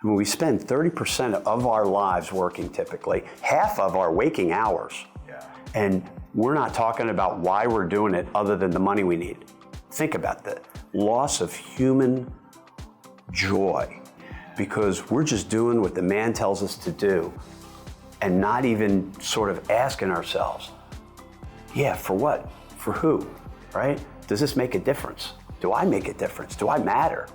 I mean, we spend 30% of our lives working typically, half of our waking hours. Yeah. And we're not talking about why we're doing it other than the money we need. Think about the loss of human joy because we're just doing what the man tells us to do and not even sort of asking ourselves, yeah, for what? For who, right? Does this make a difference? Do I make a difference? Do I matter?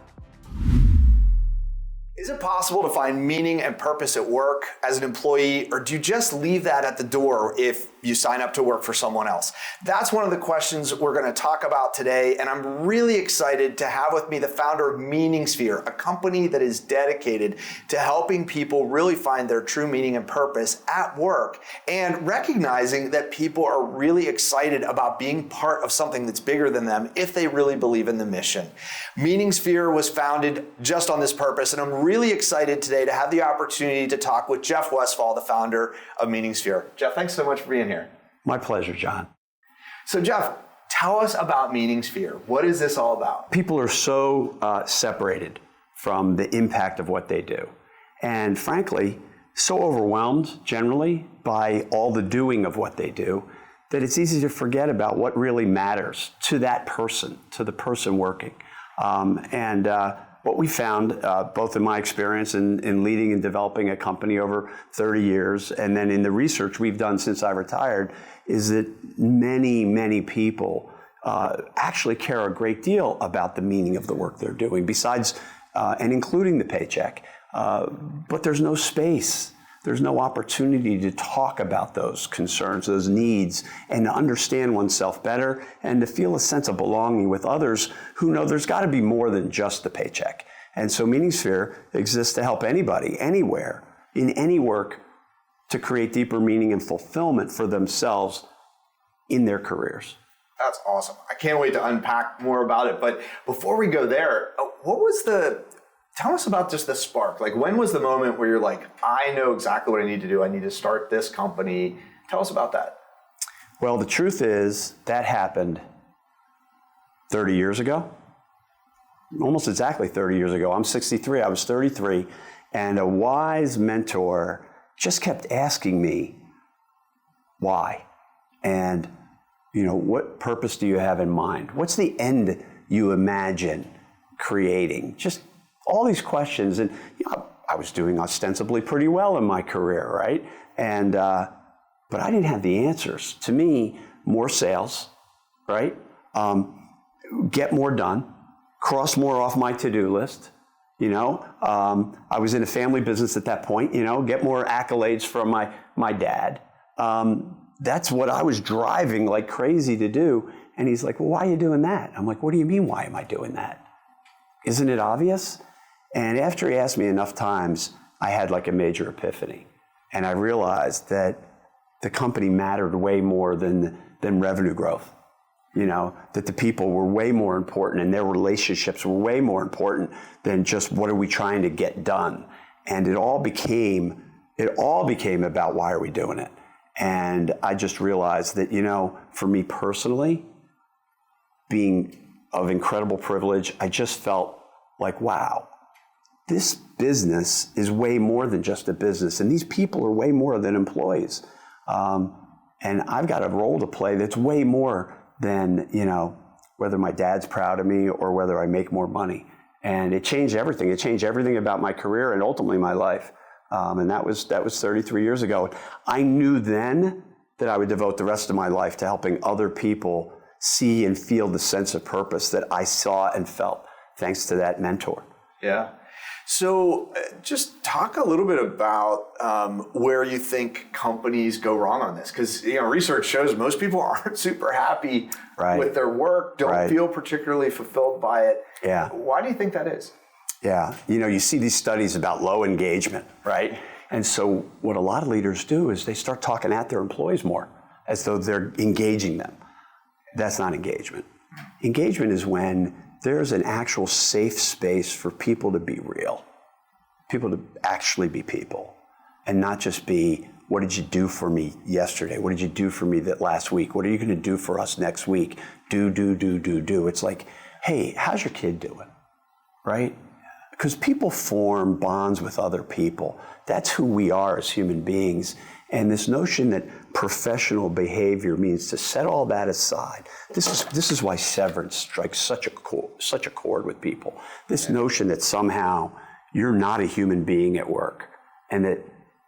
Is it possible to find meaning and purpose at work as an employee, or do you just leave that at the door if you sign up to work for someone else? That's one of the questions we're going to talk about today, and I'm really excited to have with me the founder of MeaningSphere, a company that is dedicated to helping people really find their true meaning and purpose at work, and recognizing that people are really excited about being part of something that's bigger than them if they really believe in the mission. MeaningSphere was founded just on this purpose, and I'm really excited today to have the opportunity to talk with Jeff Westphal, the founder of MeaningSphere. Jeff, thanks so much for being here. My pleasure, John. So Jeff, tell us about MeaningSphere. What is this all about? People are so separated from the impact of what they do. And frankly, so overwhelmed generally by all the doing of what they do that it's easy to forget about what really matters to that person, to the person working. What we found, both in my experience in leading and developing a company over 30 years, and then in the research we've done since I retired, is that many, many people actually care a great deal about the meaning of the work they're doing, besides, and including the paycheck. But there's no space. There's no opportunity to talk about those concerns, those needs, and to understand oneself better and to feel a sense of belonging with others who know there's got to be more than just the paycheck. And so MeaningSphere exists to help anybody, anywhere, in any work, to create deeper meaning and fulfillment for themselves in their careers. That's awesome. I can't wait to unpack more about it. But before we go there, tell us about just the spark. Like, when was the moment where you're like, I know exactly what I need to do. I need to start this company. Tell us about that. Well, the truth is that happened 30 years ago. Almost exactly 30 years ago. I'm 63. I was 33. And a wise mentor just kept asking me, why? And, what purpose do you have in mind? What's the end you imagine creating? Just all these questions, and I was doing ostensibly pretty well in my career, right? And but I didn't have the answers. To me, more sales, right? Get more done, cross more off my to-do list. I was in a family business at that point. Get more accolades from my dad. That's what I was driving like crazy to do. And he's like, "Well, why are you doing that?" I'm like, "What do you mean? Why am I doing that? Isn't it obvious?" And after he asked me enough times, I had like a major epiphany. And I realized that the company mattered way more than revenue growth. That the people were way more important and their relationships were way more important than just what are we trying to get done. And it all became about why are we doing it? And I just realized that, for me personally, being of incredible privilege, I just felt like, wow, this business is way more than just a business, and these people are way more than employees. And I've got a role to play that's way more than, whether my dad's proud of me or whether I make more money. And it changed everything. It changed everything about my career and ultimately my life. And that was 33 years ago. I knew then that I would devote the rest of my life to helping other people see and feel the sense of purpose that I saw and felt thanks to that mentor. Yeah. So just talk a little bit about where you think companies go wrong on this. Because research shows most people aren't super happy with their work, don't feel particularly fulfilled by it. Yeah. Why do you think that is? Yeah. You see these studies about low engagement, right? And so what a lot of leaders do is they start talking at their employees more as though they're engaging them. That's not engagement. Engagement is when there's an actual safe space for people to be real, people to actually be people, and not just be, what did you do for me yesterday? What did you do for me that last week? What are you going to do for us next week? Do. It's like, hey, how's your kid doing, right? because people form bonds with other people. That's who we are as human beings. And this notion that professional behavior means to set all that aside. This is why severance strikes such a chord with people. This notion that somehow you're not a human being at work, and that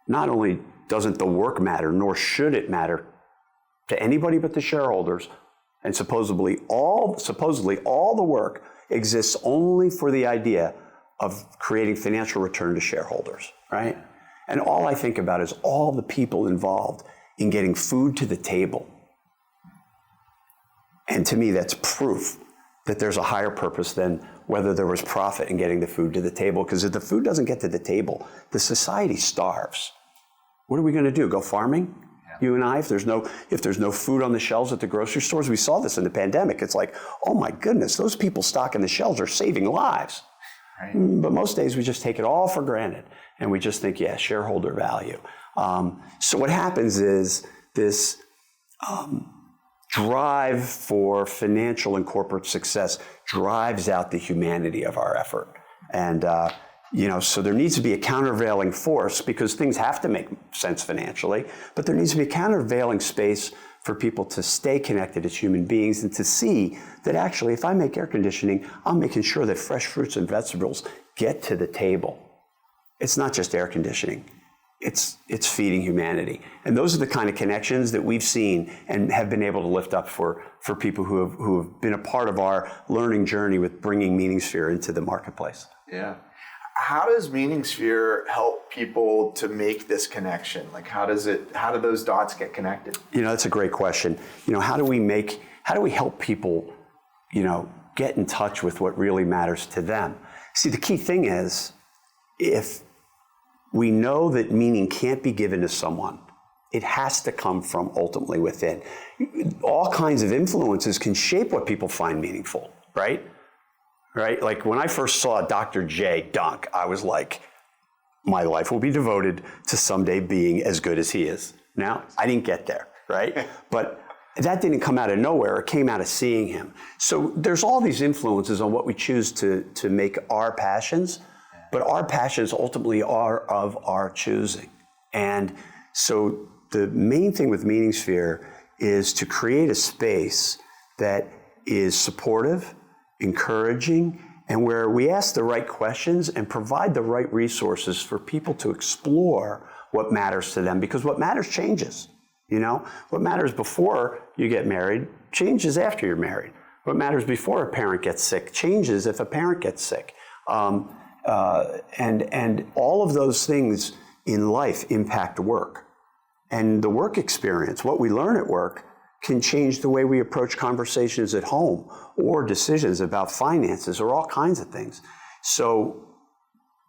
not only doesn't the work matter, nor should it matter to anybody but the shareholders, and supposedly all the work exists only for the idea of creating financial return to shareholders, right? And all I think about is all the people involved in getting food to the table. And to me, that's proof that there's a higher purpose than whether there was profit in getting the food to the table. Because if the food doesn't get to the table, the society starves. What are we going to do? Go farming? You and I, if there's no food on the shelves at the grocery stores, we saw this in the pandemic. It's like, oh my goodness, those people stocking the shelves are saving lives. Right. But most days we just take it all for granted, and we just think, yeah, shareholder value. So what happens is this drive for financial and corporate success drives out the humanity of our effort. And so there needs to be a countervailing force, because things have to make sense financially, but there needs to be a countervailing space for people to stay connected as human beings and to see that actually, if I make air conditioning, I'm making sure that fresh fruits and vegetables get to the table. It's not just air conditioning. It's feeding humanity. And those are the kind of connections that we've seen and have been able to lift up for people who have been a part of our learning journey with bringing MeaningSphere into the marketplace. Yeah. How does MeaningSphere help people to make this connection? Like, how do those dots get connected? That's a great question. How do we help people, get in touch with what really matters to them? See, the key thing is, if we know that meaning can't be given to someone, it has to come from ultimately within. All kinds of influences can shape what people find meaningful, right? Right? Like when I first saw Dr. J dunk, I was like, my life will be devoted to someday being as good as he is. Now, I didn't get there, right? But that didn't come out of nowhere. It came out of seeing him. So there's all these influences on what we choose to make our passions, but our passions ultimately are of our choosing. And so the main thing with MeaningSphere is to create a space that is supportive, encouraging, and where we ask the right questions and provide the right resources for people to explore what matters to them, because what matters changes. What matters before you get married changes after you're married. What matters before a parent gets sick changes if a parent gets sick. And all of those things in life impact work. And the work experience, what we learn at work, can change the way we approach conversations at home or decisions about finances or all kinds of things. So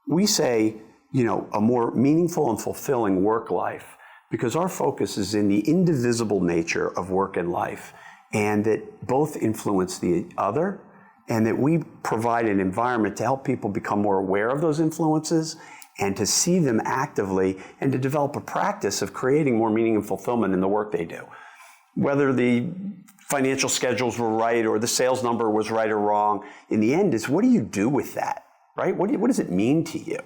we say, a more meaningful and fulfilling work life, because our focus is in the indivisible nature of work and life, and that both influence the other, and that we provide an environment to help people become more aware of those influences and to see them actively and to develop a practice of creating more meaning and fulfillment in the work they do. Whether the financial schedules were right or the sales number was right or wrong, in the end, it's what do you do with that, right? What does it mean to you?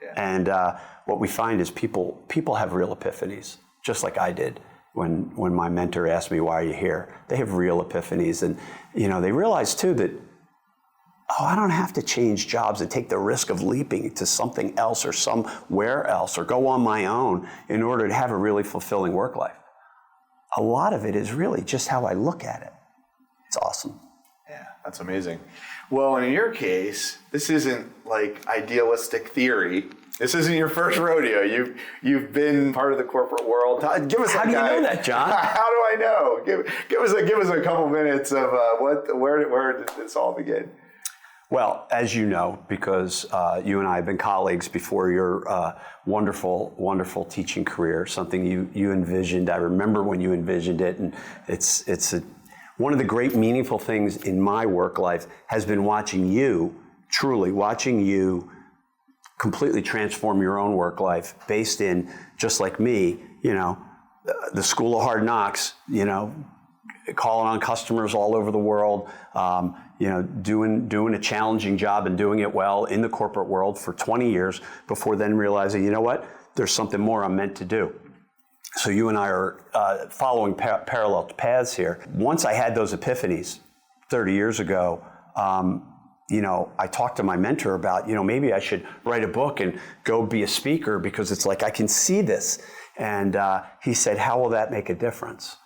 Yeah. And what we find is people have real epiphanies, just like I did when my mentor asked me, why are you here? They have real epiphanies. And, they realize, too, that, I don't have to change jobs and take the risk of leaping to something else or somewhere else or go on my own in order to have a really fulfilling work life. A lot of it is really just how I look at it. It's awesome. Yeah, that's amazing. Well, in your case, this isn't like idealistic theory. This isn't your first rodeo. You've been part of the corporate world. Give us How do you know that, John? How do I know? Give us a couple minutes of where did this all begin? Well, as you know, because you and I have been colleagues before your wonderful, wonderful teaching career, something you envisioned. I remember when you envisioned it, and one of the great meaningful things in my work life has been watching you completely transform your own work life based in, just like me, the school of hard knocks, calling on customers all over the world, doing a challenging job and doing it well in the corporate world for 20 years before then realizing, you know what, there's something more I'm meant to do. So you and I are following parallel paths here. Once I had those epiphanies 30 years ago, I talked to my mentor about, maybe I should write a book and go be a speaker because it's like I can see this. And he said, how will that make a difference?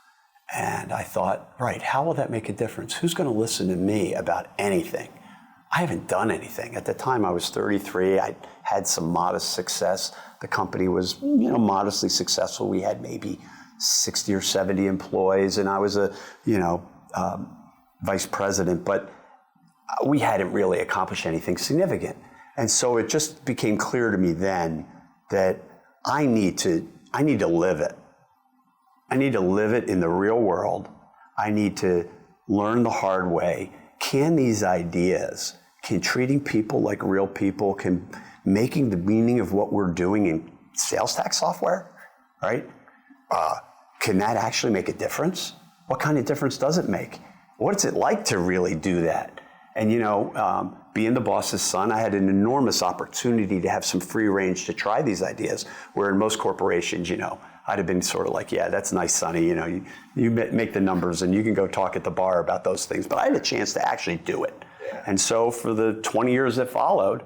And I thought, right, how will that make a difference? Who's going to listen to me about anything? I haven't done anything. At the time, I was 33. I had some modest success. The company was, modestly successful. We had maybe 60 or 70 employees, and I was a, vice president. But we hadn't really accomplished anything significant. And so it just became clear to me then that I need to live it. I need to live it in the real world. I need to learn the hard way. Can these ideas, can treating people like real people, can making the meaning of what we're doing in sales tax software, right? Can that actually make a difference? What kind of difference does it make? What's it like to really do that? And being the boss's son, I had an enormous opportunity to have some free range to try these ideas, where in most corporations, I'd have been sort of like, yeah, that's nice, Sonny. You make the numbers and you can go talk at the bar about those things. But I had a chance to actually do it. Yeah. And so for the 20 years that followed,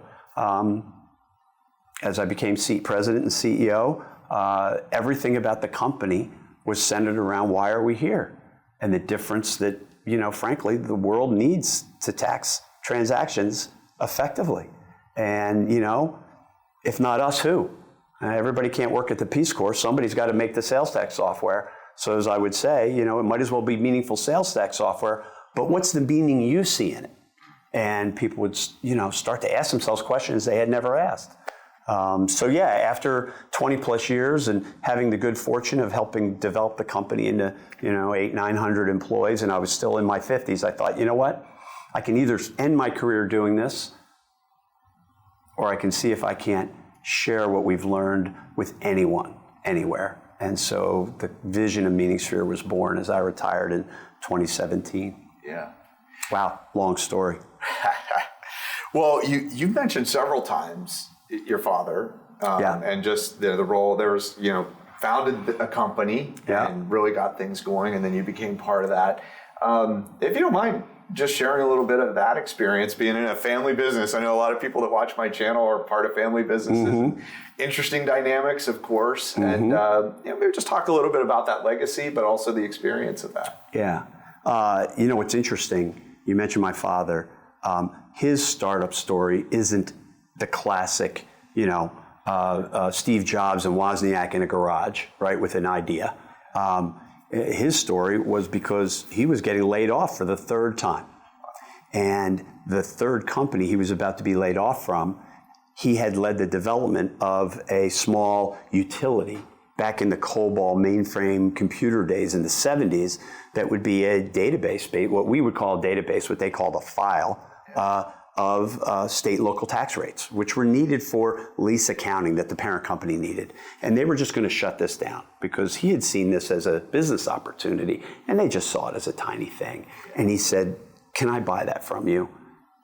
as I became president and CEO, everything about the company was centered around why are we here? And the difference that, frankly, the world needs to tax transactions effectively. And, if not us, who? Everybody can't work at the Peace Corps. Somebody's got to make the sales tax software. So as I would say, it might as well be meaningful sales tax software, but what's the meaning you see in it? And people would, start to ask themselves questions they had never asked. After 20 plus years and having the good fortune of helping develop the company into, 900 employees, and I was still in my 50s, I thought, you know what? I can either end my career doing this, or I can see if I can't share what we've learned with anyone, anywhere. And so the vision of MeaningSphere was born as I retired in 2017. Yeah. Wow, long story. Well, you mentioned several times your father and just the role. There was, founded a company and really got things going, and then you became part of that. If you don't mind just sharing a little bit of that experience being in a family business. I know a lot of people that watch my channel are part of family businesses. Mm-hmm. Interesting dynamics, of course. Mm-hmm. And maybe just talk a little bit about that legacy, but also the experience of that. Yeah. What's interesting, you mentioned my father. His startup story isn't the classic, Steve Jobs and Wozniak in a garage, right, with an idea. His story was because he was getting laid off for the third time. And the third company he was about to be laid off from, he had led the development of a small utility back in the COBOL mainframe computer days in the 70s that would be a database, what we would call a database, what they called a file, of state and local tax rates, which were needed for lease accounting that the parent company needed. And they were just going to shut this down because he had seen this as a business opportunity, and they just saw it as a tiny thing. And he said, can I buy that from you?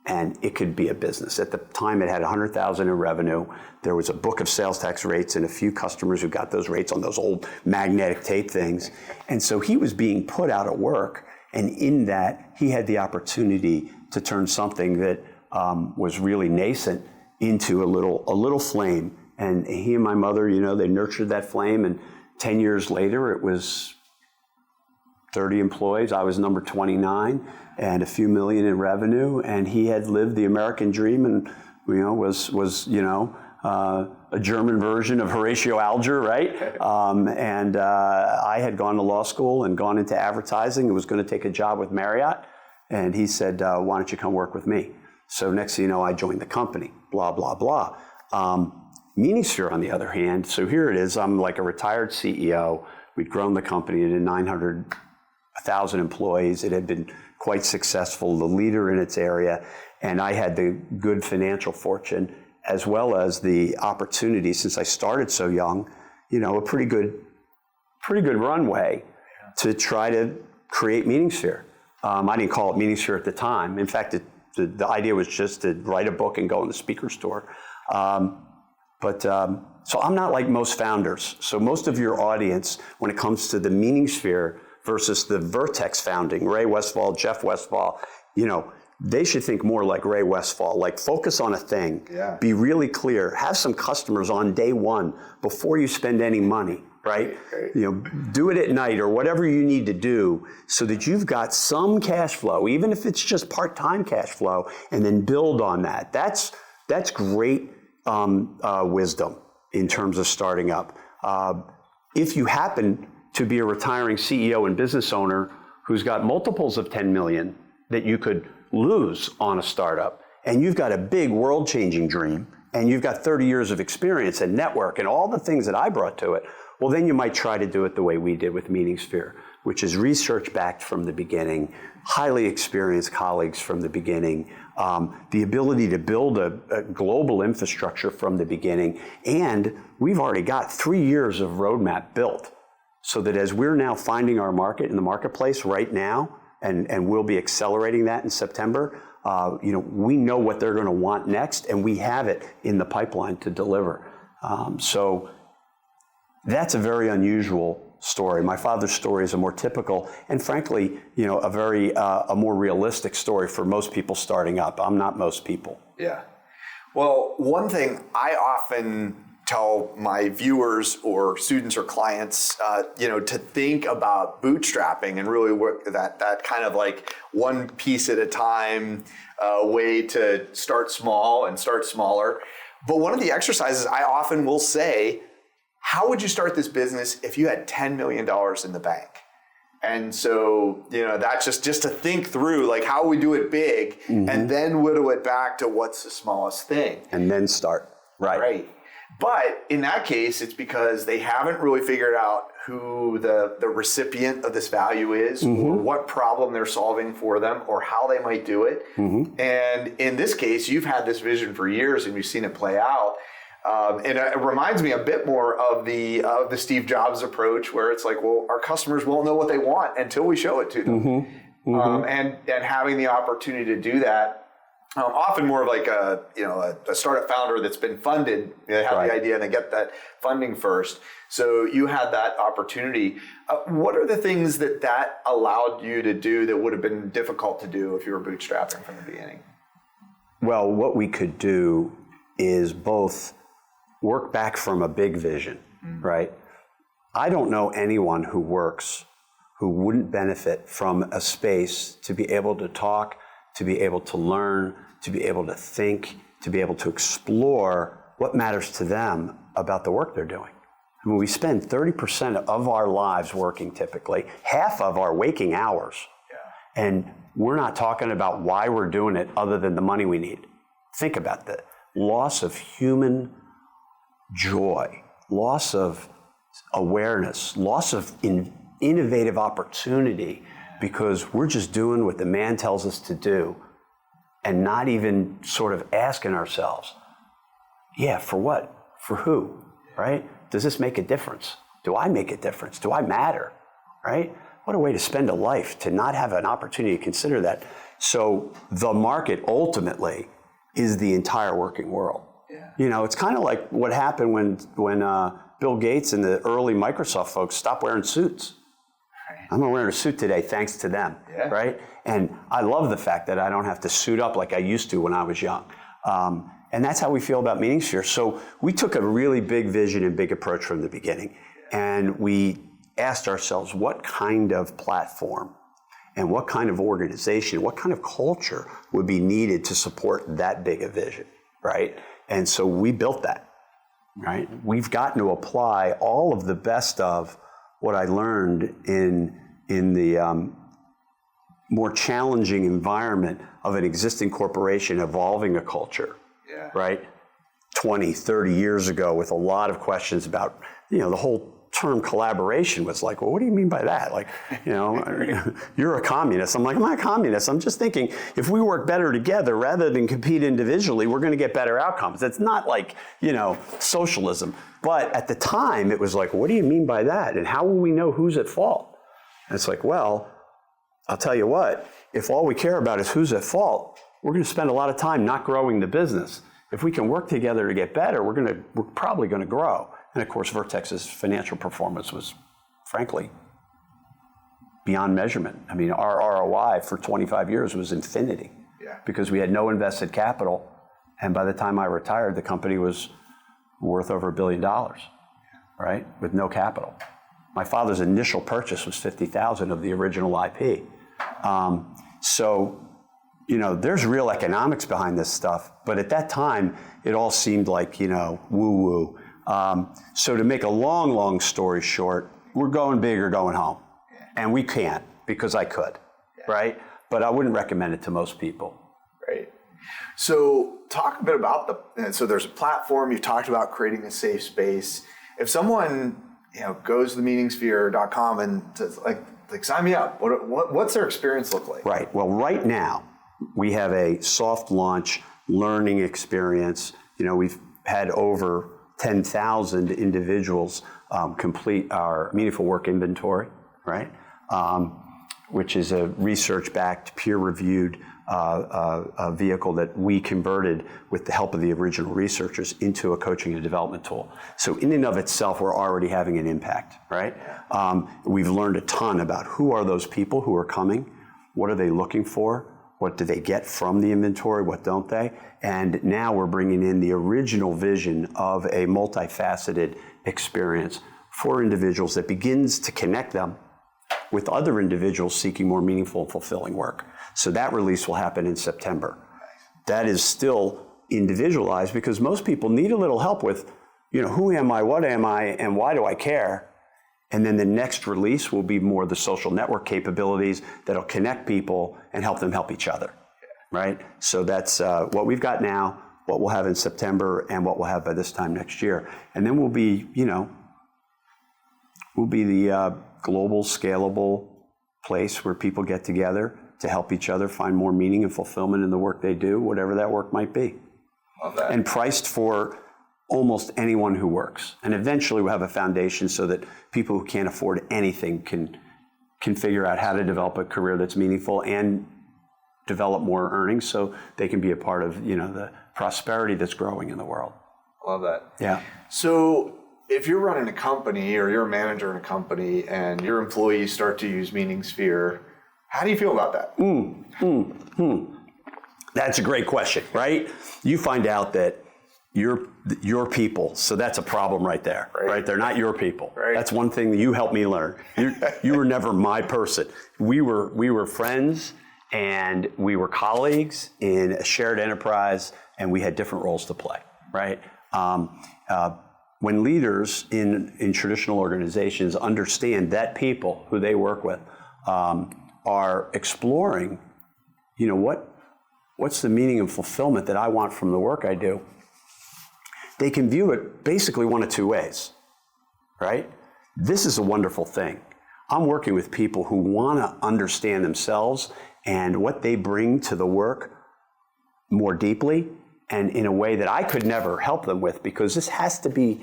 And it could be a business. At the time, it had $100,000 in revenue. There was a book of sales tax rates and a few customers who got those rates on those old magnetic tape things. And so he was being put out at work, and in that, he had the opportunity to turn something that was really nascent into a little flame. And he and my mother, they nurtured that flame. And 10 years later, it was 30 employees. I was number 29 and a few million in revenue. And he had lived the American dream and, was a German version of Horatio Alger, right? I had gone to law school and gone into advertising and was going to take a job with Marriott. And he said, why don't you come work with me? So next thing you know, I joined the company, blah, blah, blah. MeaningSphere, on the other hand, so here it is. I'm like a retired CEO. We'd grown the company to 1,000 employees. It had been quite successful, the leader in its area. And I had the good financial fortune, as well as the opportunity, since I started so young, a pretty good runway to try to create MeaningSphere. I didn't call it MeaningSphere at the time. In fact, the idea was just to write a book and go in the speaker's tour. So I'm not like most founders. So most of your audience, when it comes to the MeaningSphere versus the Vertex founding, Ray Westphal, Jeff Westphal, they should think more like Ray Westphal, like focus on a thing, be really clear, have some customers on day one before you spend any money, right? Do it at night or whatever you need to do so that you've got some cash flow, even if it's just part-time cash flow, and then build on that. That's great wisdom in terms of starting up. If you happen to be a retiring CEO and business owner who's got multiples of 10 million that you could lose on a startup, and you've got a big world-changing dream, and you've got 30 years of experience and network and all the things that I brought to it, well, then you might try to do it the way we did with MeaningSphere, which is research-backed from the beginning, highly experienced colleagues from the beginning, the ability to build a global infrastructure from the beginning, and we've already got 3 years of roadmap built, so that as we're now finding our market in the marketplace right now, and we'll be accelerating that in September, we know what they're going to want next, and we have it in the pipeline to deliver. So that's a very unusual story. My father's story is a more typical, and frankly, a more realistic story for most people starting up. I'm not most people. Yeah. Well, one thing I often tell my viewers or students or clients, to think about bootstrapping and really work that kind of like one piece at a time way to start small and start smaller. But one of the exercises I often will say, how would you start this business if you had $10 million in the bank? And so, that's just to think through, like, how we do it big, and then whittle it back to what's the smallest thing. And then start. Right. But in that case, it's because they haven't really figured out who the recipient of this value is, or what problem they're solving for them, or how they might do it. And in this case, you've had this vision for years and you've seen it play out. And it reminds me a bit more of the Steve Jobs approach, where it's like, well, our customers won't know what they want until we show it to them. And having the opportunity to do that, often more of like a startup founder that's been funded. They have the idea and they get that funding first. So you had that opportunity. What are the things that allowed you to do that would have been difficult to do if you were bootstrapping from the beginning? Well, what we could do is both work back from a big vision, right? I don't know anyone who wouldn't benefit from a space to be able to talk, to be able to learn, to be able to think, to be able to explore what matters to them about the work they're doing. I mean, we spend 30% of our lives working typically, half of our waking hours. And we're not talking about why we're doing it other than the money we need. Think about the loss of human joy, loss of awareness, loss of innovative opportunity, because we're just doing what the man tells us to do and not even sort of asking ourselves, for what? For who, right? Does this make a difference? Do I make a difference? Do I matter, right? What a way to spend a life, to not have an opportunity to consider that. So the market ultimately is the entire working world. It's kind of like what happened when Bill Gates and the early Microsoft folks stopped wearing suits. I'm not wearing a suit today thanks to them, right? And I love the fact that I don't have to suit up like I used to when I was young. And that's how we feel about MeaningSphere. So we took a really big vision and big approach from the beginning. And we asked ourselves, what kind of platform and what kind of organization, what kind of culture would be needed to support that big a vision, right? And so we built that, right? We've gotten to apply all of the best of what I learned in the more challenging environment of an existing corporation evolving a culture, right? 20, 30 years ago, with a lot of questions about, the whole term collaboration was like, well, what do you mean by that? Like, you're a communist. I'm like, I'm not a communist. I'm just thinking if we work better together rather than compete individually, we're going to get better outcomes. It's not like, socialism. But at the time, it was like, what do you mean by that? And how will we know who's at fault? And it's like, well, I'll tell you what, if all we care about is who's at fault, we're going to spend a lot of time not growing the business. If we can work together to get better, we're probably going to grow. And of course, Vertex's financial performance was, frankly, beyond measurement. I mean, our ROI for 25 years was infinity because we had no invested capital. And by the time I retired, the company was worth over $1 billion, right? With no capital. My father's initial purchase was $50,000 of the original IP. So, you know, there's real economics behind this stuff. But at that time, it all seemed like, you know, woo-woo. So to make a long, long story short, we're going big or going home. And we can't because I could, right? But I wouldn't recommend it to most people. Right. So talk a bit about so there's a platform, you talked about creating a safe space. If someone, you know, goes to the MeaningSphere.com and says, like sign me up, what's their experience look like? Right. Well, right now, we have a soft launch learning experience. You know, we've had over 10,000 individuals complete our Meaningful Work Inventory, right? Which is a research-backed, peer-reviewed vehicle that we converted with the help of the original researchers into a coaching and development tool. So in and of itself, we're already having an impact, right? We've learned a ton about who are those people who are coming, what are they looking for, what do they get from the inventory, what don't they? And now we're bringing in the original vision of a multifaceted experience for individuals that begins to connect them with other individuals seeking more meaningful and fulfilling work. So that release will happen in September. That is still individualized because most people need a little help with, you know, who am I, what am I, and why do I care? And then the next release will be more the social network capabilities that'll connect people and help them help each other, right? So that's what we've got now, what we'll have in September, and what we'll have by this time next year. And then we'll be, you know, we'll be the global, scalable place where people get together to help each other find more meaning and fulfillment in the work they do, whatever that work might be. Love that. And priced for almost anyone who works. And eventually we'll have a foundation so that people who can't afford anything can figure out how to develop a career that's meaningful and develop more earnings so they can be a part of, you know, the prosperity that's growing in the world. Love that. Yeah. So if you're running a company or you're a manager in a company and your employees start to use MeaningSphere, how do you feel about that? That's a great question, right? You find out that your people, so that's a problem right there, right? They're not your people. Right. That's one thing that you helped me learn. You were never my person. We were friends and we were colleagues in a shared enterprise and we had different roles to play, right? When leaders in traditional organizations understand that people who they work with are exploring, you know, what's the meaning and fulfillment that I want from the work I do, they can view it basically one of two ways, right? This is a wonderful thing. I'm working with people who want to understand themselves and what they bring to the work more deeply and in a way that I could never help them with because this has to be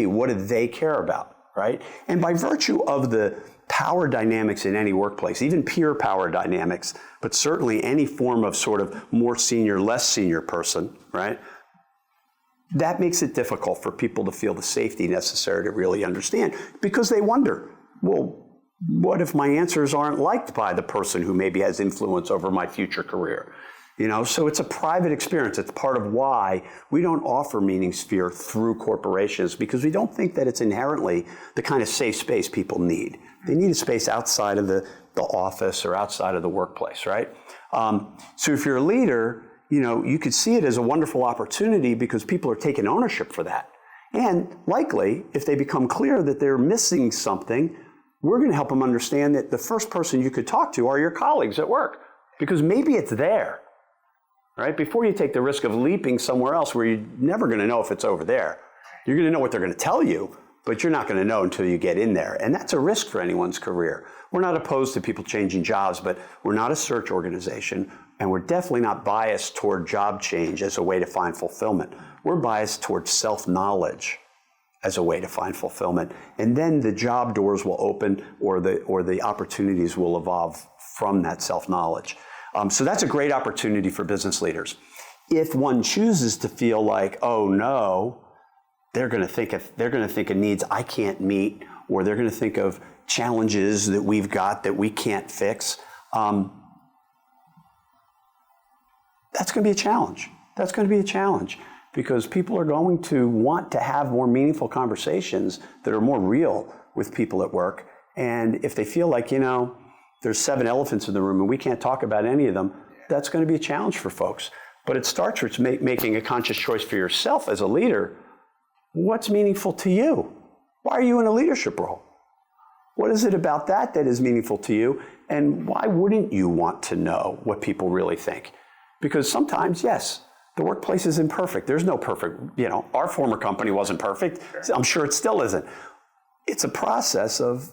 what do they care about, right? And by virtue of the power dynamics in any workplace, even peer power dynamics, but certainly any form of sort of more senior, less senior person, right? That makes it difficult for people to feel the safety necessary to really understand because they wonder, well, what if my answers aren't liked by the person who maybe has influence over my future career? You know, so it's a private experience. It's part of why we don't offer MeaningSphere through corporations because we don't think that it's inherently the kind of safe space people need. They need a space outside of the office or outside of the workplace, right? So if you're a leader, you know, you could see it as a wonderful opportunity because people are taking ownership for that. And likely, if they become clear that they're missing something, we're going to help them understand that the first person you could talk to are your colleagues at work because maybe it's there. Right? Before you take the risk of leaping somewhere else where you're never going to know if it's over there. You're going to know what they're going to tell you, but you're not going to know until you get in there. And that's a risk for anyone's career. We're not opposed to people changing jobs, but we're not a search organization, and we're definitely not biased toward job change as a way to find fulfillment. We're biased towards self-knowledge as a way to find fulfillment. And then the job doors will open, or the opportunities will evolve from that self-knowledge. So that's a great opportunity for business leaders. If one chooses to feel like, oh no, they're going to think of needs I can't meet, or they're going to think of challenges that we've got that we can't fix, that's going to be a challenge. That's going to be a challenge, because people are going to want to have more meaningful conversations that are more real with people at work. And if they feel like, there's 7 elephants in the room and we can't talk about any of them, that's going to be a challenge for folks. But it starts with making a conscious choice for yourself as a leader. What's meaningful to you? Why are you in a leadership role? What is it about that is meaningful to you? And why wouldn't you want to know what people really think? Because sometimes, yes, the workplace is imperfect. There's no perfect, our former company wasn't perfect. I'm sure it still isn't. It's a process of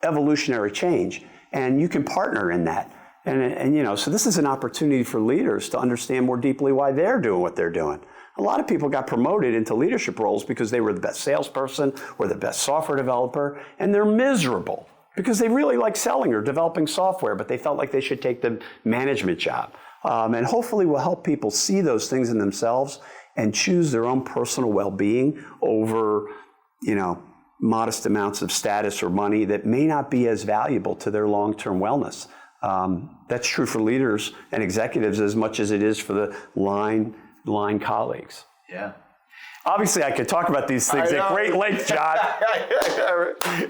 evolutionary change, and you can partner in that. And so this is an opportunity for leaders to understand more deeply why they're doing what they're doing. A lot of people got promoted into leadership roles because they were the best salesperson or the best software developer, and they're miserable because they really like selling or developing software, but they felt like they should take the management job. And hopefully we'll help people see those things in themselves and choose their own personal well-being over, modest amounts of status or money that may not be as valuable to their long-term wellness. That's true for leaders and executives as much as it is for the line colleagues. Yeah. Obviously, I could talk about these things at great length, John.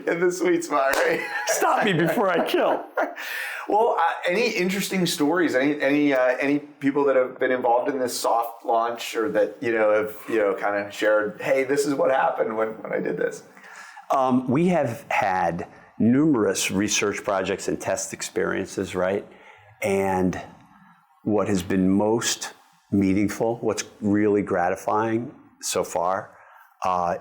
In the sweet spot, right? Stop me before I kill. Well, any interesting stories? Any people that have been involved in this soft launch, or that have kind of shared, hey, this is what happened when I did this? We have had numerous research projects and test experiences, right? And what has been most meaningful, what's really gratifying so far,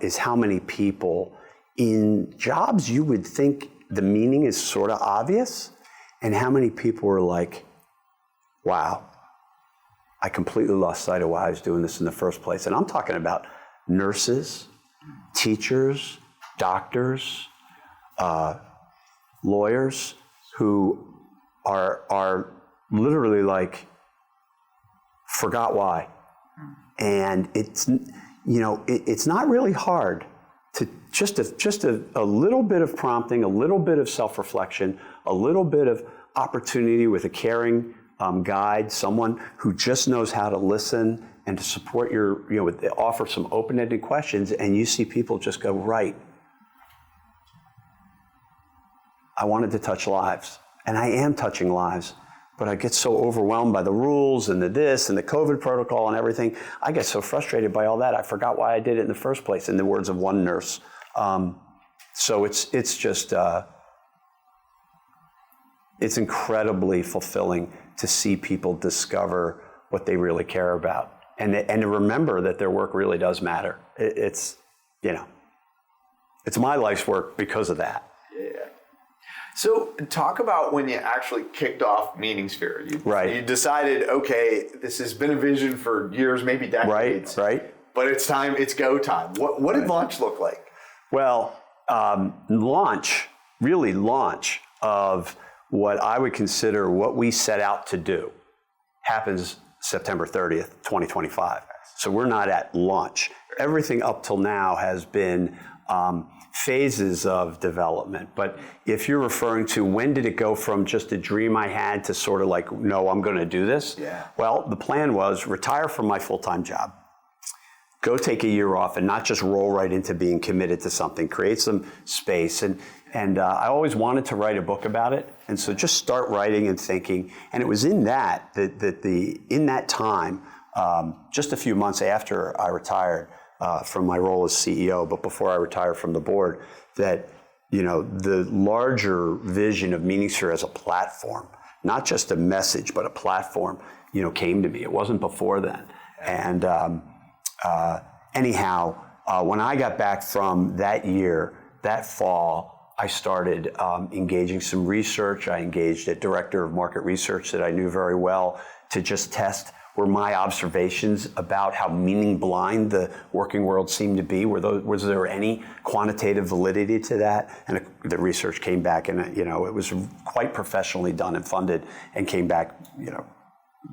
is how many people in jobs you would think the meaning is sort of obvious, and how many people were like, wow, I completely lost sight of why I was doing this in the first place. And I'm talking about nurses, teachers, doctors, lawyers who are literally like, forgot why. And it's not really hard to just a little bit of prompting, a little bit of self-reflection, a little bit of opportunity with a caring guide, someone who just knows how to listen and to support offer some open-ended questions, and you see people just go, right, I wanted to touch lives, and I am touching lives. But I get so overwhelmed by the rules and the this and the COVID protocol and everything. I get so frustrated by all that, I forgot why I did it in the first place, in the words of one nurse. So it's just, it's incredibly fulfilling to see people discover what they really care about, and to remember that their work really does matter. It's my life's work because of that. Yeah. So talk about when you actually kicked off MeaningSphere. Right. You decided, okay, this has been a vision for years, maybe decades. Right. But it's time, it's go time. What did launch look like? Well, launch of what I would consider what we set out to do happens September 30th, 2025. So we're not at launch. Everything up till now has been phases of development. But if you're referring to when did it go from just a dream I had to sort of like, no, I'm going to do this? Yeah. Well, the plan was retire from my full-time job, go take a year off, and not just roll right into being committed to something, create some space. And I always wanted to write a book about it. And so just start writing and thinking. And it was in that time, just a few months after I retired, from my role as CEO, but before I retired from the board, that the larger vision of MeaningSphere as a platform, not just a message, but a platform, came to me. It wasn't before then. And when I got back from that year, that fall, I started engaging some research. I engaged a director of market research that I knew very well to just test were my observations about how meaning blind the working world seemed to be. Was there any quantitative validity to that? And the research came back, and it was quite professionally done and funded, and came back,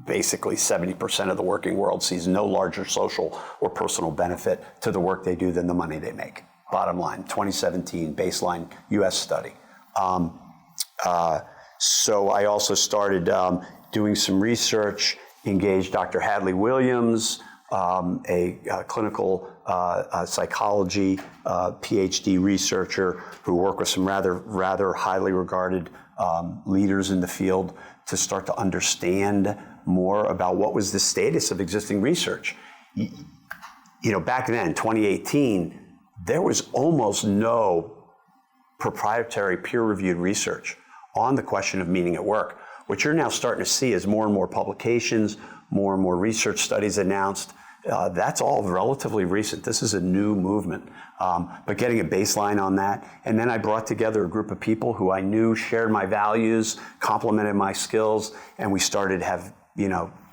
basically 70% of the working world sees no larger social or personal benefit to the work they do than the money they make. Bottom line, 2017 baseline U.S. study. So I also started doing some research, engaged Dr. Hadley Williams, a clinical psychology PhD researcher who worked with some rather highly regarded leaders in the field to start to understand more about what was the status of existing research. Back then, 2018, there was almost no proprietary peer-reviewed research on the question of meaning at work. What you're now starting to see is more and more publications, more and more research studies announced. That's all relatively recent. This is a new movement. But getting a baseline on that, and then I brought together a group of people who I knew shared my values, complemented my skills, and we started to have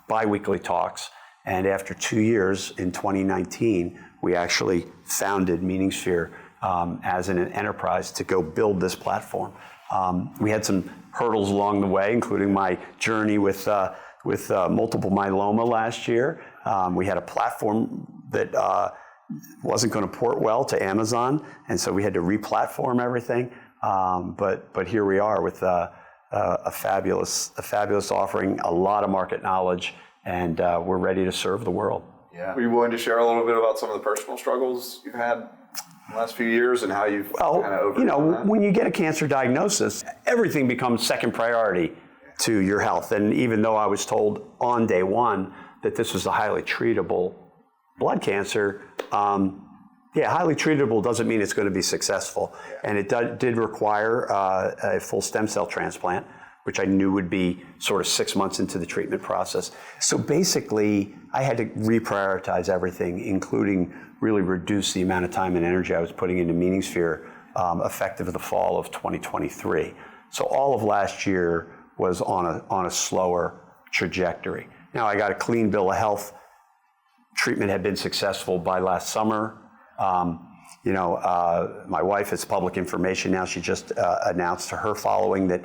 bi-weekly talks. And after 2 years, in 2019, we actually founded MeaningSphere as an enterprise to go build this platform. We had some hurdles along the way, including my journey with multiple myeloma last year. We had a platform that wasn't going to port well to Amazon, and so we had to re-platform everything. But here we are with a fabulous offering, a lot of market knowledge, and we're ready to serve the world. Yeah. Were you willing to share a little bit about some of the personal struggles you've had in the last few years and how you've kind of overcome that? When you get a cancer diagnosis, everything becomes second priority to your health. And even though I was told on day one that this was a highly treatable blood cancer, highly treatable doesn't mean it's going to be successful. Yeah. And it did require a full stem cell transplant, which I knew would be sort of 6 months into the treatment process. So basically, I had to reprioritize everything, including really reduce the amount of time and energy I was putting into MeaningSphere effective the fall of 2023. So all of last year was on a slower trajectory. Now I got a clean bill of health. Treatment had been successful by last summer. My wife, it's public information now, she just announced to her following that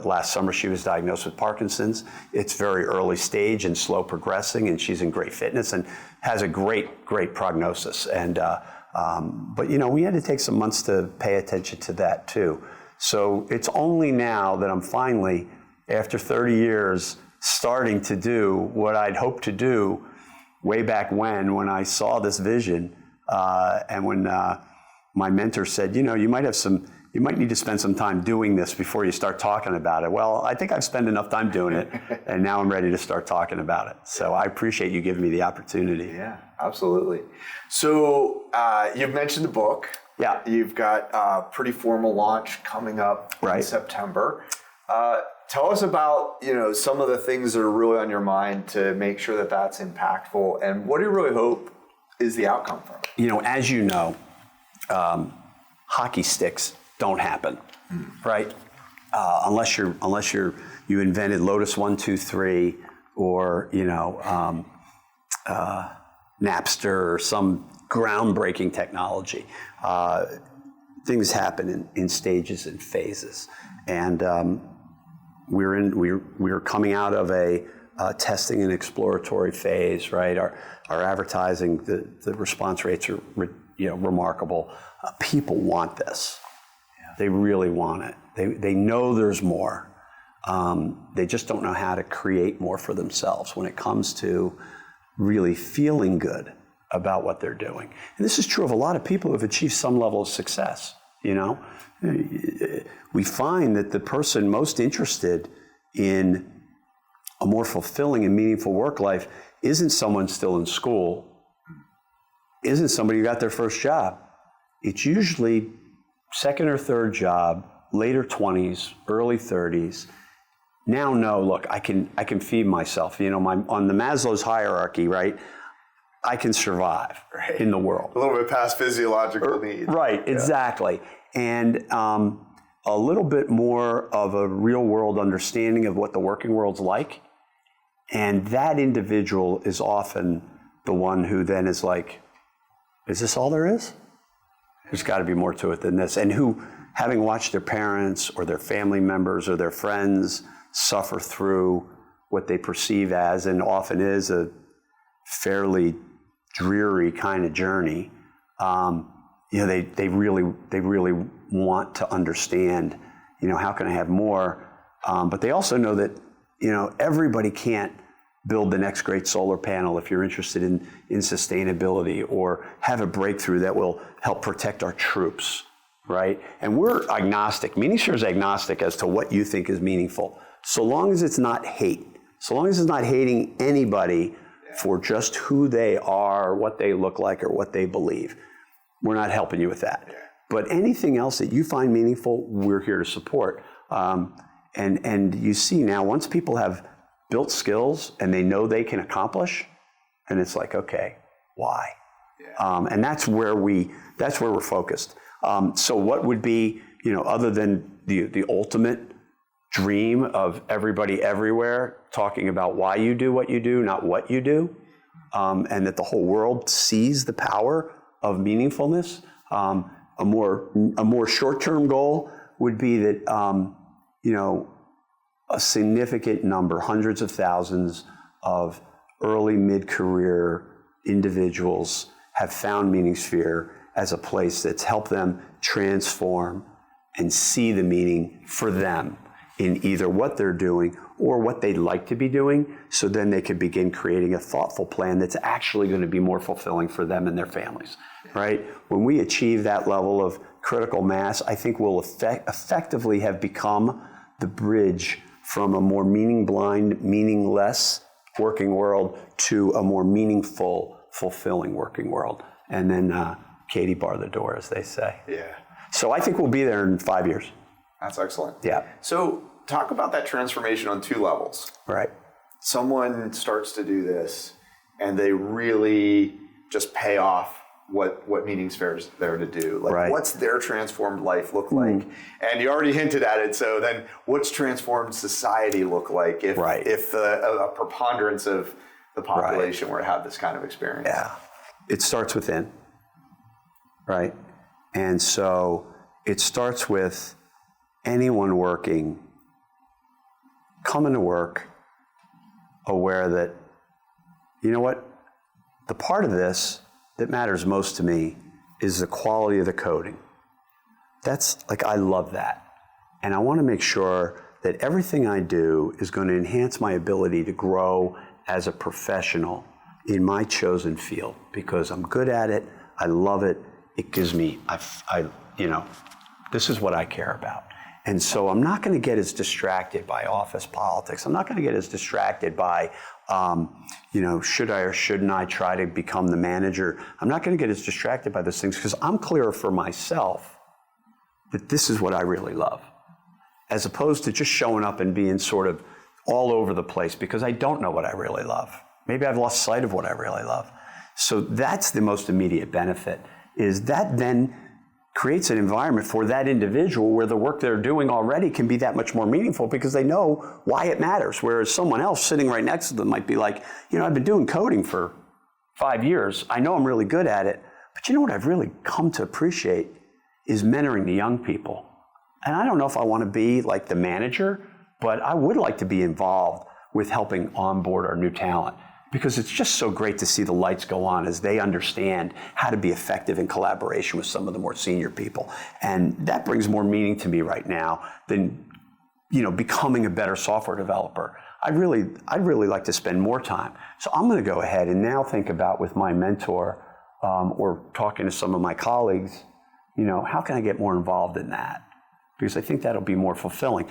last summer she was diagnosed with Parkinson's. It's very early stage and slow progressing, and she's in great fitness and has a great prognosis. And but we had to take some months to pay attention to that too. So it's only now that I'm finally, after 30 years, starting to do what I'd hoped to do way back when I saw this vision. And when my mentor said, you might need to spend some time doing this before you start talking about it. Well, I think I've spent enough time doing it, and now I'm ready to start talking about it. So I appreciate you giving me the opportunity. Yeah, absolutely. So you've mentioned the book. Yeah. You've got a pretty formal launch coming up in September. Tell us about, some of the things that are really on your mind to make sure that that's impactful, and what do you really hope is the outcome from it? As you know, hockey sticks don't happen, right? Unless you invented Lotus 1, 2, 3, or Napster or some groundbreaking technology. Things happen in stages and phases, and we're coming out of a testing and exploratory phase, right? Our advertising, the response rates are remarkable. People want this. Yeah. They really want it. They know there's more. They just don't know how to create more for themselves when it comes to really feeling good about what they're doing. And this is true of a lot of people who have achieved some level of success. We find that the person most interested in a more fulfilling and meaningful work life isn't someone still in school, isn't somebody who got their first job. It's usually second or third job, later 20s, early 30s. Now, look, I can feed myself. On the Maslow's hierarchy, right? I can survive in the world. A little bit past physiological needs. Right, exactly. And a little bit more of a real world understanding of what the working world's like. And that individual is often the one who then is like, is this all there is? There's got to be more to it than this. And who, having watched their parents or their family members or their friends suffer through what they perceive as, and often is, a fairly dreary kind of journey, they really want to understand, how can I have more? But they also know that, everybody can't build the next great solar panel if you're interested in sustainability, or have a breakthrough that will help protect our troops, right? And we're agnostic. MeaningSphere is agnostic as to what you think is meaningful, so long as it's not hate, so long as it's not hating anybody for just who they are, what they look like, or what they believe. We're not helping you with that. But anything else that you find meaningful, we're here to support. And you see now, once people have built skills and they know they can accomplish, and it's like, okay, why? And that's where we're focused. So what would be, other than the ultimate dream of everybody everywhere talking about why you do what you do, not what you do, and that the whole world sees the power of meaningfulness. A more short-term goal would be that a significant number, hundreds of thousands of early mid-career individuals have found MeaningSphere as a place that's helped them transform and see the meaning for them in either what they're doing or what they'd like to be doing, so then they could begin creating a thoughtful plan that's actually going to be more fulfilling for them and their families, right? When we achieve that level of critical mass, I think we'll effectively have become the bridge from a more meaning-blind, meaningless working world to a more meaningful, fulfilling working world. And then Katie bar the door, as they say. Yeah. So I think we'll be there in 5 years. That's excellent. Yeah. So talk about that transformation on two levels. Right. Someone starts to do this and they really just pay off what MeaningSphere is there to do. Like, right. What's their transformed life look like? And you already hinted at it. So then what's transformed society look like if a preponderance of the population were to have this kind of experience? Yeah. It starts within, right? And so it starts with anyone working, coming to work, aware that, you know what, the part of this that matters most to me is the quality of the coding. That's like, I love that. And I want to make sure that everything I do is going to enhance my ability to grow as a professional in my chosen field, because I'm good at it, I love it, it gives me, this is what I care about. And so I'm not going to get as distracted by office politics. I'm not going to get as distracted by, should I or shouldn't I try to become the manager? I'm not going to get as distracted by those things, because I'm clear for myself that this is what I really love, as opposed to just showing up and being sort of all over the place because I don't know what I really love. Maybe I've lost sight of what I really love. So that's the most immediate benefit, is that then creates an environment for that individual where the work they're doing already can be that much more meaningful because they know why it matters. Whereas someone else sitting right next to them might be like, I've been doing coding for 5 years. I know I'm really good at it. But you know what I've really come to appreciate is mentoring the young people. And I don't know if I want to be like the manager, but I would like to be involved with helping onboard our new talent, because it's just so great to see the lights go on as they understand how to be effective in collaboration with some of the more senior people. And that brings more meaning to me right now than, becoming a better software developer. I'd really like to spend more time. So I'm going to go ahead and now think about, with my mentor or talking to some of my colleagues, how can I get more involved in that? Because I think that'll be more fulfilling.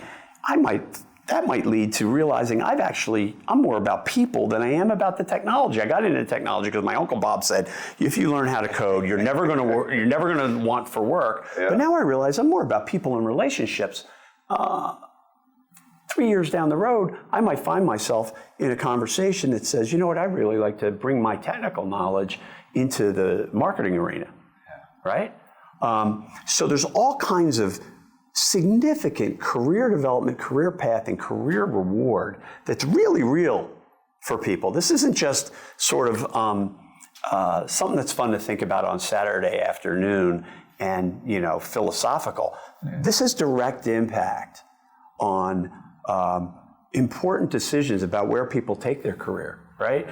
That might lead to realizing I'm more about people than I am about the technology. I got into technology because my Uncle Bob said, if you learn how to code, you're never going to want for work. Yeah. But now I realize I'm more about people and relationships. 3 years down the road, I might find myself in a conversation that says, I'd really like to bring my technical knowledge into the marketing arena, right? So there's all kinds of significant career development, career path, and career reward that's really real for people. This isn't just sort of something that's fun to think about on Saturday afternoon and, philosophical. This has direct impact on important decisions about where people take their career, right?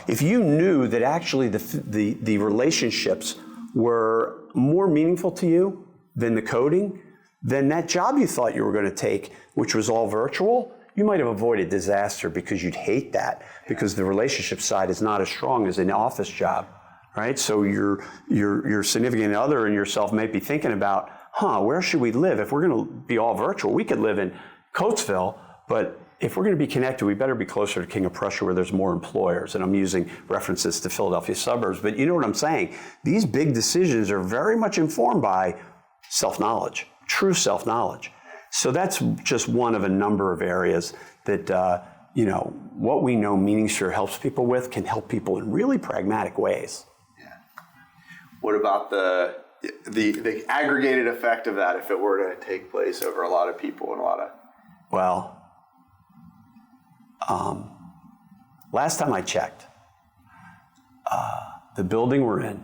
If you knew that actually the relationships were more meaningful to you than the coding, then that job you thought you were going to take, which was all virtual, you might have avoided disaster because you'd hate that because the relationship side is not as strong as an office job, right? So your significant other and yourself may be thinking about, where should we live? If we're going to be all virtual, we could live in Coatesville, but if we're going to be connected, we better be closer to King of Prussia where there's more employers. And I'm using references to Philadelphia suburbs, but you know what I'm saying? These big decisions are very much informed by self-knowledge, true self-knowledge. So that's just one of a number of areas that, what we know MeaningSphere helps people with can help people in really pragmatic ways. Yeah. What about the aggregated effect of that if it were to take place over a lot of people and a lot of... Well, last time I checked, the building we're in,